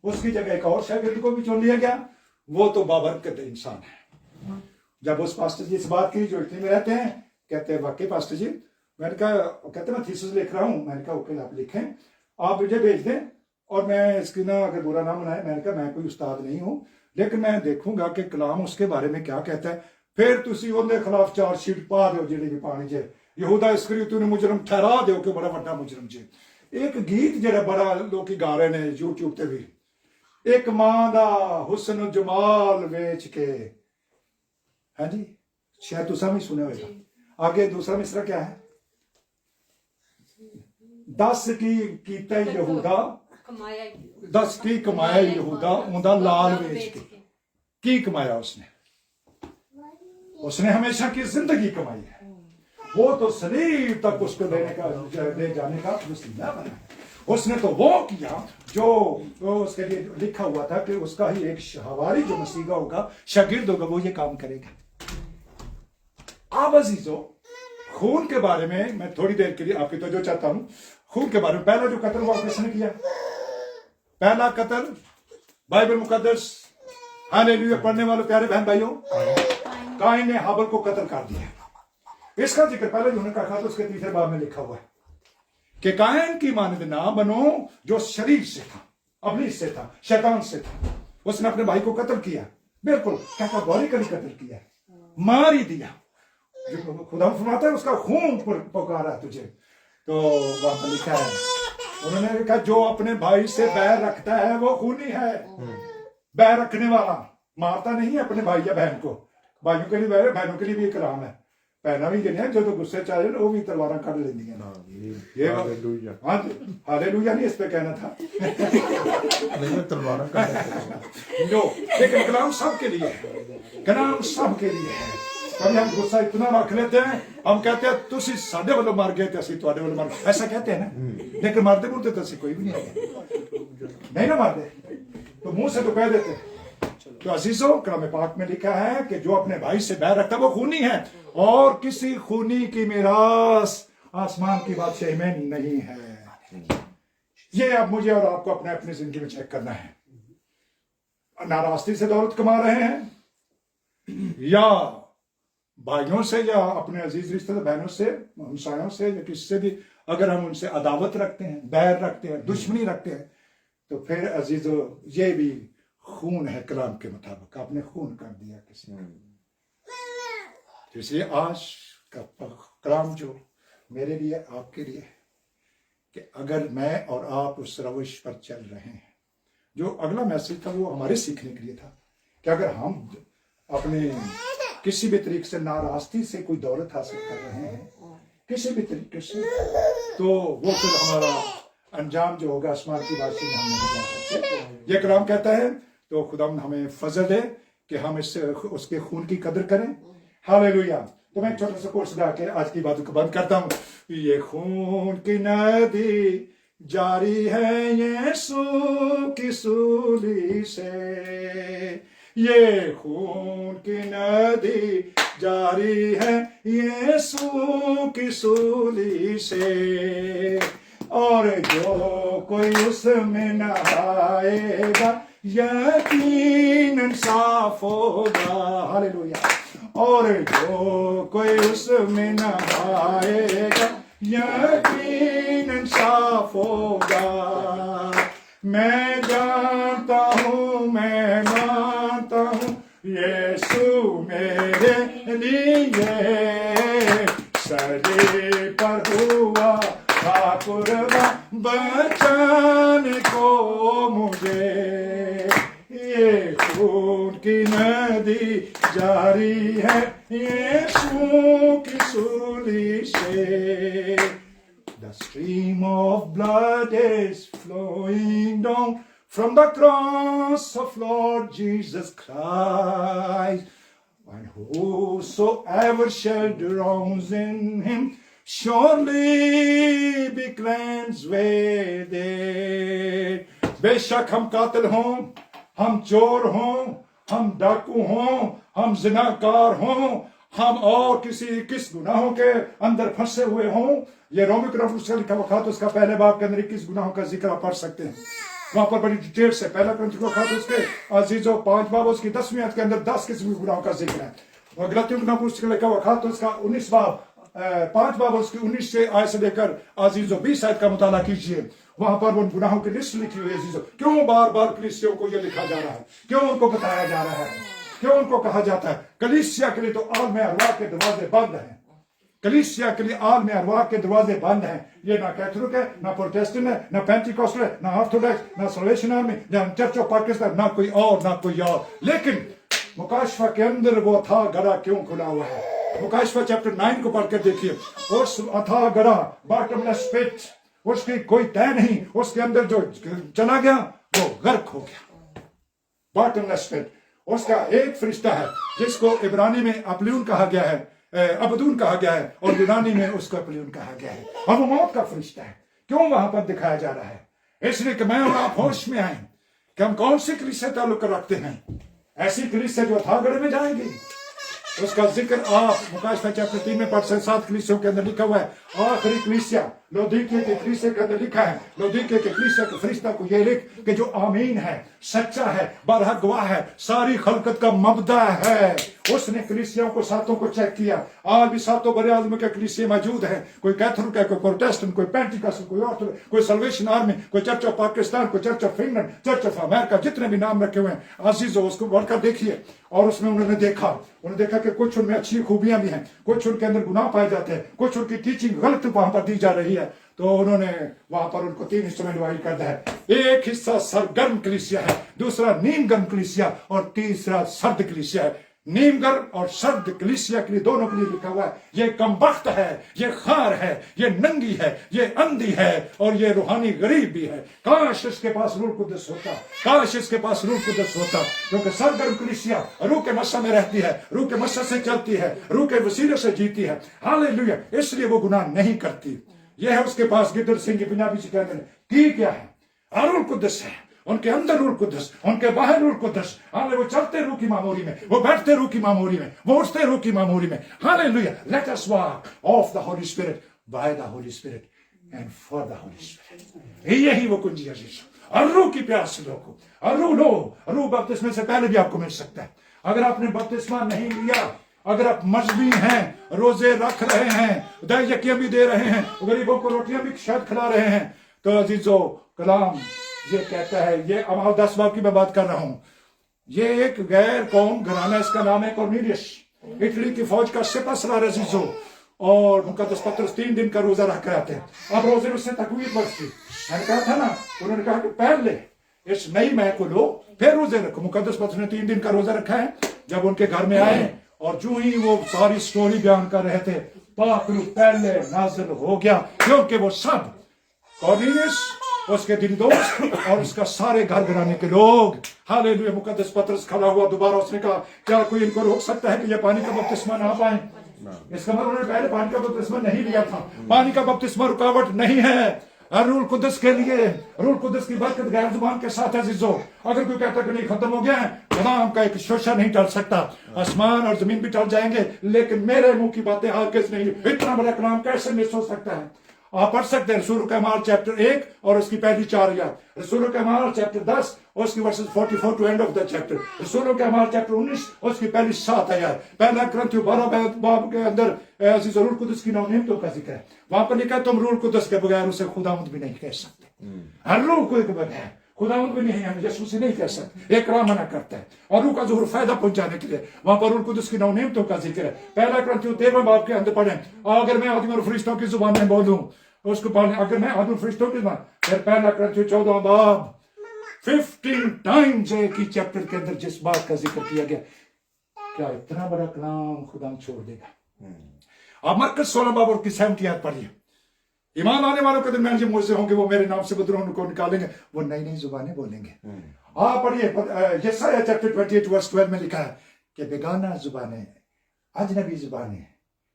उसकी जगह एक और शागिर्द को भी चुन लिया गया, वो तो बाबरकत इंसान है। जब उस पास्टर जी से बात की जो इटली में रहते हैं, कहते हैं वाकई पास्टर जी, मैंने कहा, कहते मैं थीसिस लिख रहा हूं। मैंने कहा ओके, आप लिखें, आप मुझे भेज दें और मैं इसकी ना अगर बुरा ना मनाए, मैंने कहा मैं कोई उस्ताद नहीं हूं, लेकिन मैं देखूंगा कि कलाम उसके बारे में क्या कहता है, फिर तुसी उनके खिलाफ चार्जशीट पा दो जिहड़ी भी पानी जे, यहूदा इस्करियोती ने मुजरम ठहरा दो कि बड़ा वड्डा मुजरम जे। एक गीत जिहड़ा बड़ा लोग गा रहे हैं यूट्यूब ते भी, एक मां दा हुस्न जमाल वेच के, हाँ जी, शायद तुसा भी सुने होगा। आगे दूसरा मिसरा क्या है? 10 की कीता यहूदा, 10 की कमाया यहूदा, उनका लाल वेच के। की कमाया उसने? उसने हमेशा की जिंदगी कमाई है। वो तो सलीब तक उसको ले जाने का वसीला बना है। उसने तो वो किया जो उसके लिए लिखा हुआ था कि उसका ही एक हवारी जो मसीहा होगा, शागिर्द होगा, वो ये काम करेगा। अब अजीजों, खून के बारे में मैं थोड़ी देर के लिए आपकी तवज्जो चाहता हूं। खून के बारे में पहला जो कत्ल हुआ किसने किया? पहला कत्ल बाइबल मुकद्दस, हालेलुया पढ़ने वाले प्यारे बहन भाइयों, काइन ने हाबिल को कत्ल कर दिया। इसका जिक्र पहले जो उन्होंने कहा था उसके तीसरे बाब में लिखा हुआ है कि काइन की मानद ना बनो जो शरीर से था, अब्लीस से था, शैतान से था। उसने अपने भाई को कत्ल किया, बिल्कुल कैटेगोरिकली कत्ल किया, मार ही दिया। खुदा फरमाता है उसका खून पुकारा तुझे। तो वहां पर लिखा है, उन्होंने कहा जो अपने भाई से बैर रखता है वो खूनी है। बैर रखने वाला मारता नहीं है अपने भाई या बहन को। भाइयों के लिए बैर है, बहनों के लिए भी कलाम है। पहना भी कहने जो तो गुस्से चाहे वो भी तलवार काट लेंदी है। ये हाँ हालेलुया नहीं इस पे कहना था तलवार लेकिन कलाम सबके लिए है, कलाम सबके लिए है। कभी हम गुस्सा इतना रख लेते हैं, हम कहते हैं तुसी साडे वालों मार गए थे, असी तुहाडे वालों मार, ऐसा कहते हैं ना, लेकिन मारते बोलते तो असी कोई भी नहीं ना मारते, तो मुंह से तो कह देते हैं। तो अजीजों, कलाम पाक में लिखा है कि जो अपने भाई से बैर रखता है वो खूनी है, और किसी खूनी की मीरास आसमान की बादशाही में नहीं है। ये अब मुझे और आपको अपने अपनी जिंदगी में चेक करना है। नारास्ती से दौलत कमा रहे हैं या भाइयों से या अपने अजीज रिश्तेदार बहनों से, हमसायों से या किसी से भी अगर हम उनसे अदावत रखते हैं, बैर रखते हैं, दुश्मनी रखते हैं, तो फिर अजीजों ये भी खून है कलाम के मुताबिक, आपने खून कर दिया किसी ने। तो इसलिए आज का कलाम जो मेरे लिए आपके लिए कि अगर मैं और आप उस रविश पर चल रहे हैं, जो अगला मैसेज था वो हमारे सीखने के लिए था कि अगर हम अपने किसी भी तरीके से नाराजगी से कोई दौलत हासिल कर रहे हैं किसी भी तरीके से, तो वो फिर हमारा अंजाम जो होगा आसमान की बादशाही में हम नहीं जा सकते। ये कलाम कहता है तो खुदा हमें फजल दे कि हम इससे उसके खून की कदर करें। हालेलुया। तो मैं छोटा सा कोर्स गा के आज की बात को बंद करता हूँ। ये खून की नदी जारी है यीशु की सूली से, ये खून की नदी जारी है यीशु की सूली से, और जो कोई उसमें नहाएगा यकीनन साफ होगा। हालेलुया। और जो कोई उसमें नहाएगा यकीनन साफ होगा। मैं जानता हूँ, मैं मानता हूँ, यीशु मेरे लिए सलीब पर हुआ था कुर्बान बचाने को मुझे। ये खून की नदी जारी है यीशु की सूली से। The stream of blood is flowing down from the cross of Lord Jesus Christ, and whosoever shall drowns in him surely be cleansed with it. बेशक हम कातिल हों, हम चोर हों, हम डाकू हों, हम जिनाकार हों, हम और किस गुनाहों के अंदर फंसे हुए हों, ये रोमी क्रॉफ्ट से लिखा हुआ उसका पहले बाब के अंदर 21 गुनाहों का जिक्र आप पढ़ सकते हैं। वहां पर बड़ी डिटेल से पहला क्रॉफ्ट को खाते उसके अजीजों 5 बाब उसकी 10वीं आयत के अंदर 10 किस्म के गुनाहों का जिक्र है। और गलतियों का पुस्तक लिखा हुआ खाते उसका 19 बाब 5 बाब उसकी 19 से आयत से लेकर अजीजों 20 आयत का मुताला कीजिए। वहां पर उन गुनाहों की लिस्ट लिखी हुई है। अजीजों क्यों बार बार कलीसियों को ये लिखा जा रहा है, क्यों उनको बताया जा रहा है, क्यों उनको कहा जाता है? कलीसिया के लिए तो आलम अरवाह के दरवाजे बंद हैं। कलीसिया के लिए आलम अरवाह के दरवाजे बंद हैं। ये ना कैथोलिक है, ना प्रोटेस्टेंट है, ना पेंटिकॉस्टल है, ना ऑर्थोडॉक्स, ना सल्वेशन आर्मी, ना चर्च ऑफ पाकिस्तान, ना कोई और। लेकिन मुकाशफा के अंदर वो अथाह गड़ा क्यों खुला हुआ है? मुकाशफा चैप्टर 9 को पढ़कर देखिए। उस अथाह गड़ा बॉटमलेस पिट, उसकी कोई तय नहीं, उसके अंदर जो चला गया वो गर्क हो गया। बॉटमलेस पिट। उसका एक फरिश्ता है जिसको इब्रानी में अपलून कहा गया है, अबदून कहा गया है, और यूनानी में उसको अपलून कहा गया है, और वो मौत का फरिश्ता है। क्यों वहां पर दिखाया जा रहा है? इसलिए कि मैं और आप होश में आए कि हम कौन सी कलीसिया ताल्लुक रखते हैं। ऐसी कलीसिया जो अथाहगढ़ में जाएंगी, उसका जिक्र आप मुकाशफा चैप्टर 3 में पढ़ सकते। 7 कलीसियों के अंदर लिखा हुआ है। आखिरी कलीसिया लौदीकिया के कलीसिया के अंदर लिखा है, लौदीकिया के कलीसिया के फरिश्ता को ये लिख कि जो आमीन है, सच्चा है, बरहा गवाह है, सारी खलकत का मबदा है। उसने कलीसियाओं को सातों को चेक किया। आज भी सातों बड़े आदमी के कलीसिया मौजूद है। कोई कैथोलिक है, कोई प्रोटेस्टेंट, कोई पेंटिकॉस्टल, कोई ऑर्थोडॉक्स, कोई सल्वेशन आर्मी, कोई चर्च ऑफ पाकिस्तान, कोई church of England, church of America, जितने भी नाम रखे हुए हैं अजीजों, उसको बढ़कर देखिए। और उसमें उन्होंने देखा कि कुछ उनमें अच्छी खूबियां भी हैं, कुछ उनके अंदर गुनाह पाए जाते हैं, कुछ उनकी टीचिंग गलत वहां पर दी जा रही है। तो उन्होंने वहां पर उनको 3 हिस्सों में डिवाइड कर दिया है। एक हिस्सा सरगर्म कलीसिया है, दूसरा नीम गर्म कलीसिया, और तीसरा सर्द कलीसिया है। नीम गर्म और सर्द कलीसिया के लिए, दोनों के लिए लिखा हुआ है ये कमबख्त है, ये खार है, ये नंगी है, ये अंधी है, और ये रूहानी गरीब भी है। काश इसके पास रूह कुद्दस होता, काश इसके पास रूह कुद्दस होता। क्योंकि सरगर्म कलीसिया रूह के मस्सा में रहती है, रूह के मस्सा से चलती है, रूह के वसीले से जीती है। हालेलुया। इसलिए वो गुनाह नहीं करती। ये है उसके पास गिदर सिंह की पंजाबी से कहते हैं की क्या है? रूह कुद्दस है। उनके अंदर रूह कुद्दस, उनके बाहर रूह कुद्दस। हाले वो चलते रूह की मामूरी में, वो बैठते रूह की मामूरी में, वो उठते रूह की मामूरी में। Hallelujah. Let us walk of the Holi spirit, by the Holi spirit and for the Holi spirit. यही वो कुंजी है और रूह की प्यास लोगों। और रूह लो, रूह बपतिस्मे से पहले भी आपको मिल सकता है। अगर आपने बपतिस्मा नहीं लिया, अगर आप मजहबी हैं, रोजे रख रहे हैं, दही यकियां भी दे रहे हैं, गरीबों को रोटियां भी शायद खिला रहे हैं, तो अजीजों कलाम ये कहता है, ये अमाल 10 बाब की मैं बात कर रहा हूं, ये एक गैर कौम घराना, इसका नाम है कॉर्नेलियस, इटली की फौज का सिपह सलार अजीजों, और मुकद्दस पतरस 3 दिन का रोजा रख रहे थे। अब रोजे में उससे तकवीर बरती, मैंने कहा था ना, उन्होंने कहा कि पहले इस नई मह को लो फिर रोजे रखो। मुकद्दस पतरस ने 3 दिन का रोजा रखा है। जब उनके घर में आए और जो ही वो सारी स्टोरी बयान कर रहे थे, पाक रूह पहले नाजिल हो गया, क्योंकि वो सब कॉर्नेलियस, उसके दिन दोस्त और उसका सारे घर घराने के लोग, हालेलुया। मुकद्दस पतरस खड़ा हुआ, दोबारा उसने कहा, क्या कोई इनको रोक सकता है कि ये पानी का बपतिस्मा ना पाए? इसका मतलब उन्होंने पहले पानी का बपतिस्मा नहीं लिया था। पानी का बपतिस्मा रुकावट नहीं है रूल कुदस के लिए। रूल कुदस की बरकत गैर जुबान के साथ अजीजों। अगर कोई कहता कि नहीं खत्म हो गया है, कलाम का एक शोशा नहीं टल सकता। आसमान और जमीन भी टल जाएंगे, लेकिन मेरे मुंह की बातें हरगिज़ नहीं। इतना बड़ा कलाम कैसे मिस हो सकता है? आप पढ़ सकते हैं रसूल के अमाल चैप्टर 1 और उसकी पहली 4 आयत, रसूल के अमाल चैप्टर 10 और उसकी verses 44 to end of the chapter, रसूल के अमाल चैप्टर 19 और उसकी पहली 7 आयत, पहला ग्रंथ 12 बाब के अंदर अजीज रूल कुदस की नौनियतों का जिक्र है। वहां पर लिखा है तुम रूल कुदस के बगैर उसे खुदावंद भी नहीं कह सकते। हर रूह को के बगैर खुदावंद भी नहीं, हम यीशु से नहीं कह सकते। एक राह मना करता है और रूह का ज़ुहूर फायदा पहुंचाने के लिए। वहां पर रूल कुदस की नौनियतों का जिक्र है। पहला ग्रंथ 13 बाब के अंदर पढ़े, अगर मैं आदमी और फरिश्तों की जुबान में बोलूं उसको पढ़ने, अगर मैं आदमी फरिश्तों की जुबान, फिर पहला ग्रंथ 14 बाब 15 टाइम्स एक ही चैप्टर के अंदर जिस बात का जिक्र किया गया, क्या इतना बड़ा कलाम खुदा छोड़ देगा? आप मरकज 16 बाब और की 70 आयत पढ़िए, ईमान आने वालों के दरमियान जो मुझसे होंगे वो मेरे नाम से बदरूहों को निकालेंगे, वो नई नई जुबानें बोलेंगे। आप पढ़िए यशायाह चैप्टर 28 वर्स 12 में लिखा है कि बेगाना जुबानें, अजनबी जुबानें,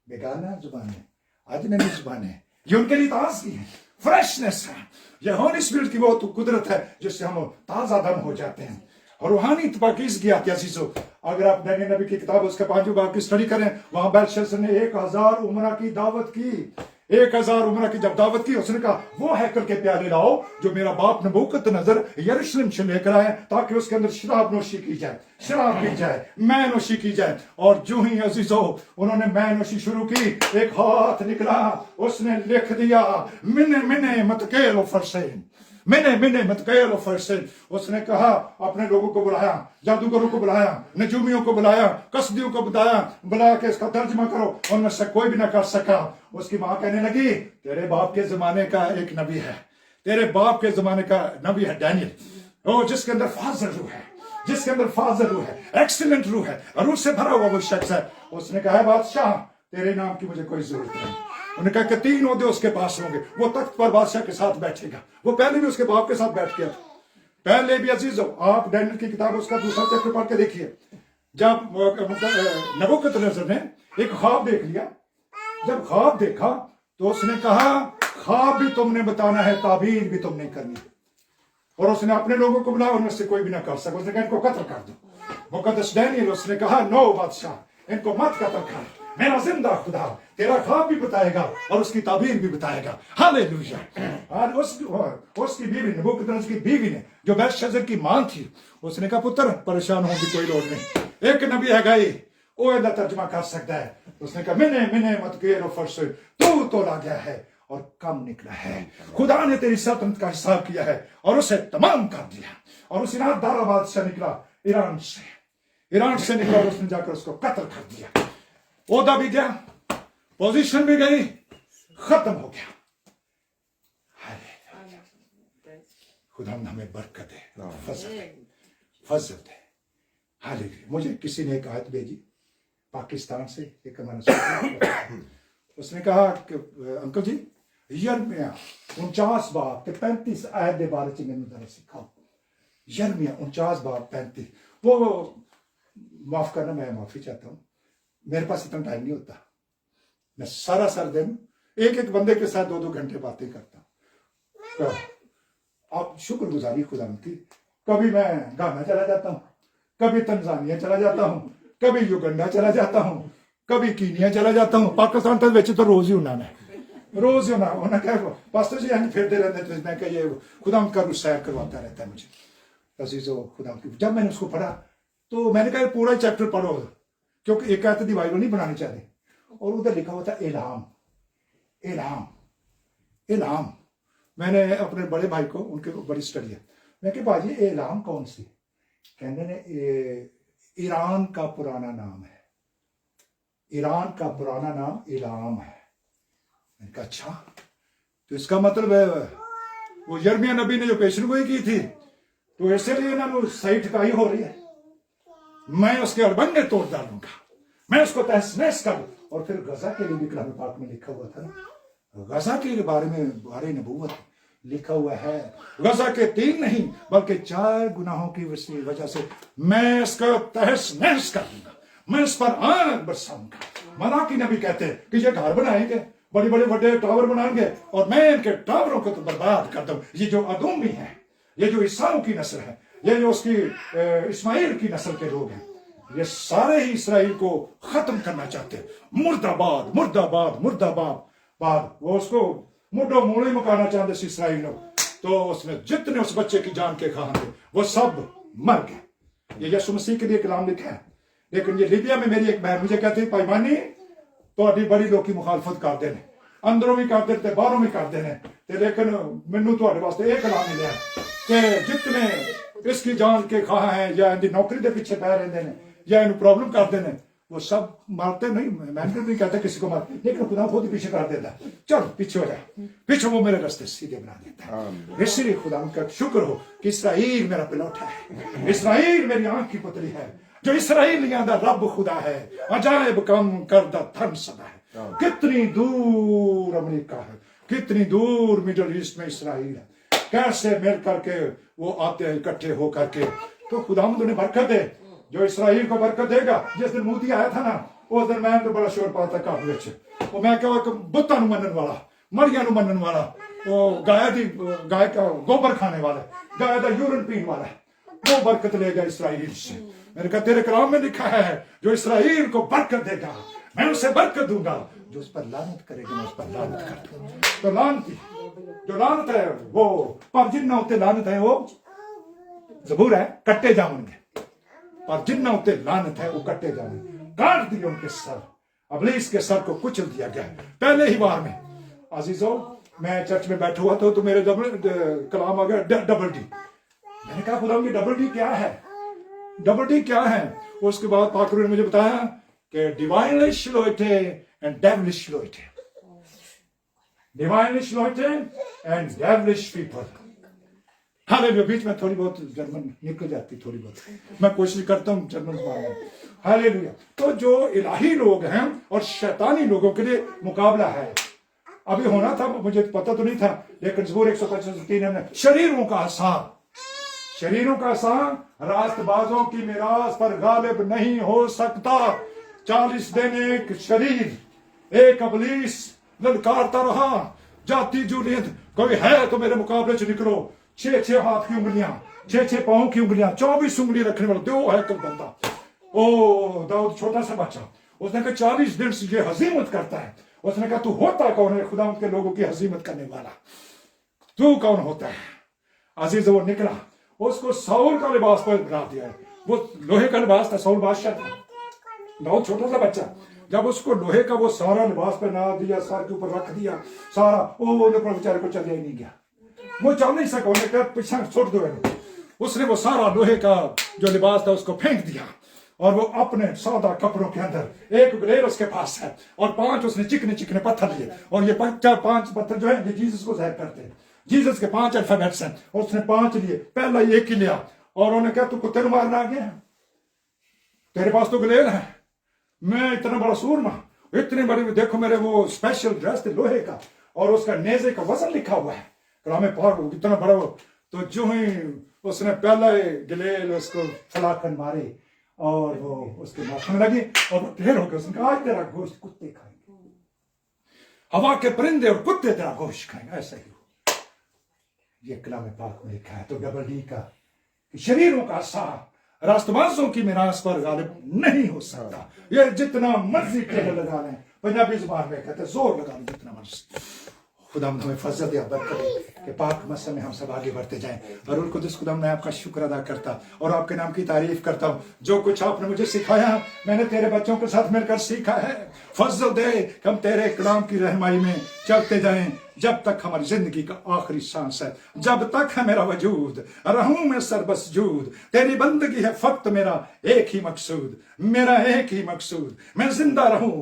बेगाना जुबानें, अजनबी जुबानें, ये उनके लिए ताज़गी है, फ्रेशनेस है। ये होली स्पिरिट की वो तो कुदरत है जिससे हम ताज़ा दम हो जाते हैं और रूहानी पाकीज़गी आती है अजीजों। अगर आप दानियल नबी की किताब उसके 5वें बाब की स्टडी करें, वहां बेलशस्सर ने 1000 उमरा की दावत की। 1000 उमरा की जब दावत की, उसने कहा वो हैकल के प्याले लाओ जो मेरा बाप नबूकदनजर यरूशलेम से लेकर आए, ताकि उसके अंदर शराब नोशी की जाए, शराब पी जाए, मैं नोशी की जाए। और जो ही अजीजों उन्होंने मैं नोशी शुरू की, एक हाथ निकला, उसने लिख दिया मिने मिने मतकेलो फरसेन, मैंने मत गैर फरसेन। उसने कहा अपने लोगों को बुलाया, जादूगरों को बुलाया, नजूमियों को बुलाया, कसदियों को बुला के इसका तर्जमा करो, उनमें से कोई भी ना कर सका। उसकी मां कहने लगी तेरे बाप के जमाने का एक नबी है, तेरे बाप के जमाने का नबी है डैनियल, ओ जिसके अंदर फाजल रूह है, जिसके अंदर फाजल रूह है, एक्सीलेंट रूह है, रूह से भरा हुआ वो शख्स है। उसने कहा बादशाह तेरे नाम की मुझे कोई जरूरत नहीं। उन्होंने कहा कि 3 ओहदे उसके पास होंगे, वो तख्त पर बादशाह के साथ बैठेगा। वो पहले भी उसके बाप के साथ बैठ गया था, पहले भी अजीजों। आप डैनियल की किताब उसका 2रा चैप्टर पढ़ के देखिए। जब नबूकदनेस्सर ने एक ख्वाब देख लिया, जब ख्वाब देखा तो उसने कहा ख्वाब भी तुमने बताना है, ताबीर भी तुमने करनी है। और उसने अपने लोगों को बुलाया, उनमें से कोई भी ना कर सका। उसने कहा इनको कत्ल कर दो। मुकद्दस डैनियल उसने कहा नो बादशाह, इनको मत कत्ल कर, मेरा जिंदा खुदा तेरा ख्वाब भी बताएगा और उसकी ताबीर भी बताएगा। हालेलुया। और उसकी बीवी नबूकदनेस्सर की बीवी ने, जो बेलशस्सर की मां थी, उसने कहा पुत्र परेशान होने की कोई लोड़ नहीं, एक नबी है गई, वो इधर तर्जमा कर सकता है। उसने कहा मिने मिने मत गेरो फरसे, तू तोला गया है और कम निकला है। खुदा ने तेरी सल्तनत का हिसाब किया है और उसे तमाम कर दिया। और उस दाराबाद से निकला, ईरान से निकला और उसने जाकर उसको कत्ल कर दिया। ओहदा भी गया, पोजीशन भी गई, खत्म हो गया। खुदा हमें बरकत है, फजल है। हालेलुया। मुझे किसी ने एक आयत भेजी पाकिस्तान से, एक मैंने उसने कहा कि अंकल जी यिर्मयाह 49 बाब के 35 आयत के बारे में मैंने जरा सिखाओ। यिर्मयाह 49 बाब 35, वो माफ करना, मैं माफी चाहता हूँ, मेरे पास इतना टाइम नहीं होता। मैं सारा दिन एक बंदे के साथ 2-2 घंटे बातें करता हूँ। आप शुक्रगुजारी खुदा की, कभी मैं गाना चला जाता हूँ, कभी तंजानिया चला जाता हूँ, कभी युगंडा चला जाता हूँ, कभी कीनिया चला जाता हूँ। पाकिस्तान तक वैसे तो रोज ही होना है, रोज ही होना। उन्हें कहा पास्टर जी यहाँ फिरते रहते थे, मैं कहा ये खुदा का सैर करवाता रहता है मुझे। अजीजों खुदा की, जब मैंने उसको पढ़ा तो मैंने कहा पूरा चैप्टर पढ़ो, क्योंकि एक आयत दी बाइबल नहीं बनानी चाहते, और उधर लिखा हुआ था इल्हाम, इल्हाम, इल्हाम। मैंने अपने बड़े भाई को, उनके बड़ी स्टडी है, मैं कि भाजी इल्हाम कौन सी? कहने ने ईरान का पुराना नाम है, ईरान का पुराना नाम इल्हाम है। मैंने कहा अच्छा, तो इसका मतलब है वो यिर्मयाह नबी ने जो पेशनगोई की थी, तो इसलिए ना वो सही ठिकाई हो रही है, मैं उसके अड़बंगे तोड़ डालूंगा, मैं उसको तहस नहस कर। और फिर गजा के लिए भी कलाम पाक में लिखा हुआ था ना, गजा के बारे में बारे नबूवत लिखा हुआ है, गजा के 3 नहीं बल्कि 4 गुनाहों की वजह से मैं इसका तहस नहस कर दूंगा, मैं इस पर आग बरसाऊंगा। मलाकी नबी कहते हैं कि ये घर बनाएंगे, बड़े बड़े बड़े टावर बनाएंगे, और मैं इनके टावरों को तो बर्बाद कर दूं। ये जो अदूमी है, ये जो ईसाओं की नस्ल है, ये जो उसकी इस्माइल की नस्ल के लोग हैं, ये सारे ही इसराइल को खत्म करना चाहते हैं। मुर्दाबाद, मुर्दाबाद, मुर्दाबाद बाद। वो उसको मुड्डो मूड़ी मकाना चाहते थे इसराइल लोग, तो उसमें जितने उस बच्चे की जान के खान थे वो सब मर गए। ये यीशु मसीह के लिए कलाम लिखा है। लेकिन ये लीबिया में मेरी एक बहन मुझे कहती है, पैमानी तो बड़ी लोग की मुखालफत कर देने, अंदरों भी कर देते, बाहरों भी कर देने, लेकिन मैनू तुहाडे वास्ते एक कलाम मिला कि जितने इसकी जान के खा हैं या इनकी नौकरी के पीछे पै रहे हैं या इन प्रॉब्लम कर देने, वो सब मारते नहीं। मैं नहीं कहता किसी को मार, लेकिन खुदा खुद ही पीछे कर देता, चल पीछे हो जा, पीछे वो मेरे रास्ते सीधे बना देता है। इसलिए खुदा का शुक्र हो कि इसराइल मेरा पिलौठा है, इसराइल मेरी आंख की पुतली है, जो इसराइलियां दा रब खुदा है, अजायब काम करदा धर्म सदा है। कितनी दूर अमेरिका है, कितनी दूर मिडल ईस्ट में इसराइल है, कैसे मिल करके वो आते हैं इकट्ठे हो करके। तो खुदावंद उन्हें बरकत दे, जो इसराइल को बरकत देगा। जिस दिन मोदी आया था ना, उस दिन मैं तो बड़ा शोर पाता काफी विच, वो मैं कहा बुत्ता नु मनन वाला, मरिया नु मनन वाला, वो गाय का गोबर खाने वाला, गाय का यूरिन पीने वाला, वो बरकत लेगा इसराइल से। मैंने कहा तेरे कलाम में लिखा है जो इसराइल को बरकत देगा मैं उसे बरकत दूंगा, जो उस पर लानत करेगा मैं उस पर लानत कर दूंगा। तो लानती जो लानत है वो पर जिन्ना उत्ते लानत है वो जबूर है, कट्टे जाओगे, पर जिन्ना उत्ते लानत है वो कट्टे जाओगे। काट दिए उनके सर, अबलीस के सर को कुचल दिया गया पहले ही बार में। अजीजों, मैं चर्च में बैठा हुआ था तो मेरे कलाम आ गया डबल डी। मैंने कहा खुदा की डबल डी क्या है, डबल डी क्या है? उसके बाद पाकरू ने मुझे बताया कि डिवाइनली श्लोइटे एंड डेविलिश श्लोइटे, डिवाइनली श्लोइटे एंड डेविलिश पीपल। हालेलुया। बीच में थोड़ी बहुत जर्मन निकल जाती, थोड़ी बहुत मैं कोशिश करता हूँ जर्मन बोलने। हालेलुया। तो जो इलाही लोग हैं और शैतानी लोगों के लिए मुकाबला है। अभी होना था, मुझे पता तो नहीं था, लेकिन ज़बूर 125:3 में शरीरों का हिसाब, शरीरों का हिसाब रास्तबाजों की मिरास पर गालिब नहीं हो सकता। 40 दिन एक शरीर, एक अबलीस ललकारता रहा, जाती जूलियत कोई है तो मेरे मुकाबले से निकलो। 6 हाथ की उंगलियां, 6 पांव की उंगलियां, 24 उंगली रखने वाला दो है कल बंदा। ओ दाऊद छोटा सा बच्चा, उसने कहा 40 दिन से ये हजीमत करता है। उसने कहा तू होता कौन है खुदा के लोगों की हजीमत करने वाला, तू कौन होता है? अजीज वो निकला, उसको साउल का लिबास पर बना दिया। वो लोहे का लिबास था, साउल बादशाह था, दाऊद छोटा सा बच्चा। जब उसको लोहे का वो सारा लिबास पहना दिया, सर के ऊपर रख दिया सारा, वो बेचारे को चलिया ही नहीं गया, वो चल नहीं सका। उन्हें कहा पीछा छोड़ दो। उसने वो सारा लोहे का जो लिबास था उसको फेंक दिया और वो अपने सादा कपड़ों के अंदर, एक गुलेल उसके पास है और 5 उसने चिकने चिकने पत्थर लिए। और ये 5 पत्थर जो है ये जीसस को जाहिर करते हैं, जीसस के 5 अल्फाबेट्स हैं। और उसने 5 लिए, पहला एक ही लिया और उन्होंने कहा तू कुत्ते को मारना आ गया, तेरे पास तो गुलेल है, मैं इतना बड़ा सूरमा, इतनी बड़ी, देखो मेरे वो स्पेशल ड्रेस थे लोहे का और उसका नेजे का वजन लिखा हुआ है कलाम पाक, इतना बड़ा वो। तो जो ही उसने पहला गलेल उसको फलाकन मारे और वो उसके नाखून लगे और वो ढेर हो गया। उसने कहा आज तेरा गोश्त कुत्ते खाएंगे, हवा के परिंदे और कुत्ते तेरा गोश्त खाएंगे। ऐसा ही हो, ये कलाम पाक में लिखा है। तो डबल डी का शरीरों का साथ रास्तबाजों की मिरास पर गालिब नहीं हो सकता। ये जितना मर्जी टेबल लगा लें, पंजाबी जुबान में कहते जोर लगा लें जितना मर्जी, खुदा हमें फजल दिया बरकत दे कि पाक मसले में हम सब आगे बढ़ते जाएं। और कुदस खुदा मैं आपका शुक्र अदा करता और आपके नाम की तारीफ करता हूँ। जो कुछ आपने मुझे सिखाया मैंने तेरे बच्चों के साथ मिलकर सीखा है। फजल दे कि हम तेरे कलाम की रहनुमाई में चलते जाएं जब तक हमारी जिंदगी का आखिरी सांस है, जब तक है मेरा वजूद, रहूं मैं सरबसजूद। तेरी बंदगी है फक्त मेरा एक ही मकसूद, मेरा एक ही मकसूद, मैं जिंदा रहूं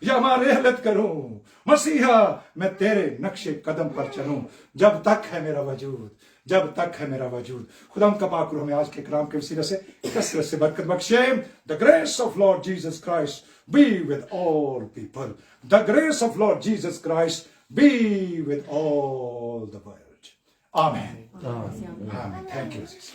या मारेहलत करूं, मसीहा मैं तेरे नक्शे कदम पर चलूं जब तक है मेरा वजूद, जब तक है मेरा वजूद। खुदा का पाक रूह हमें आज के कलाम के वसीले से कसरत से बरकत बख्शे। The grace of Lord Jesus Christ be with all people, the grace of Lord Jesus Christ be with all the world. Amen. Amen. Thank you, Jesus.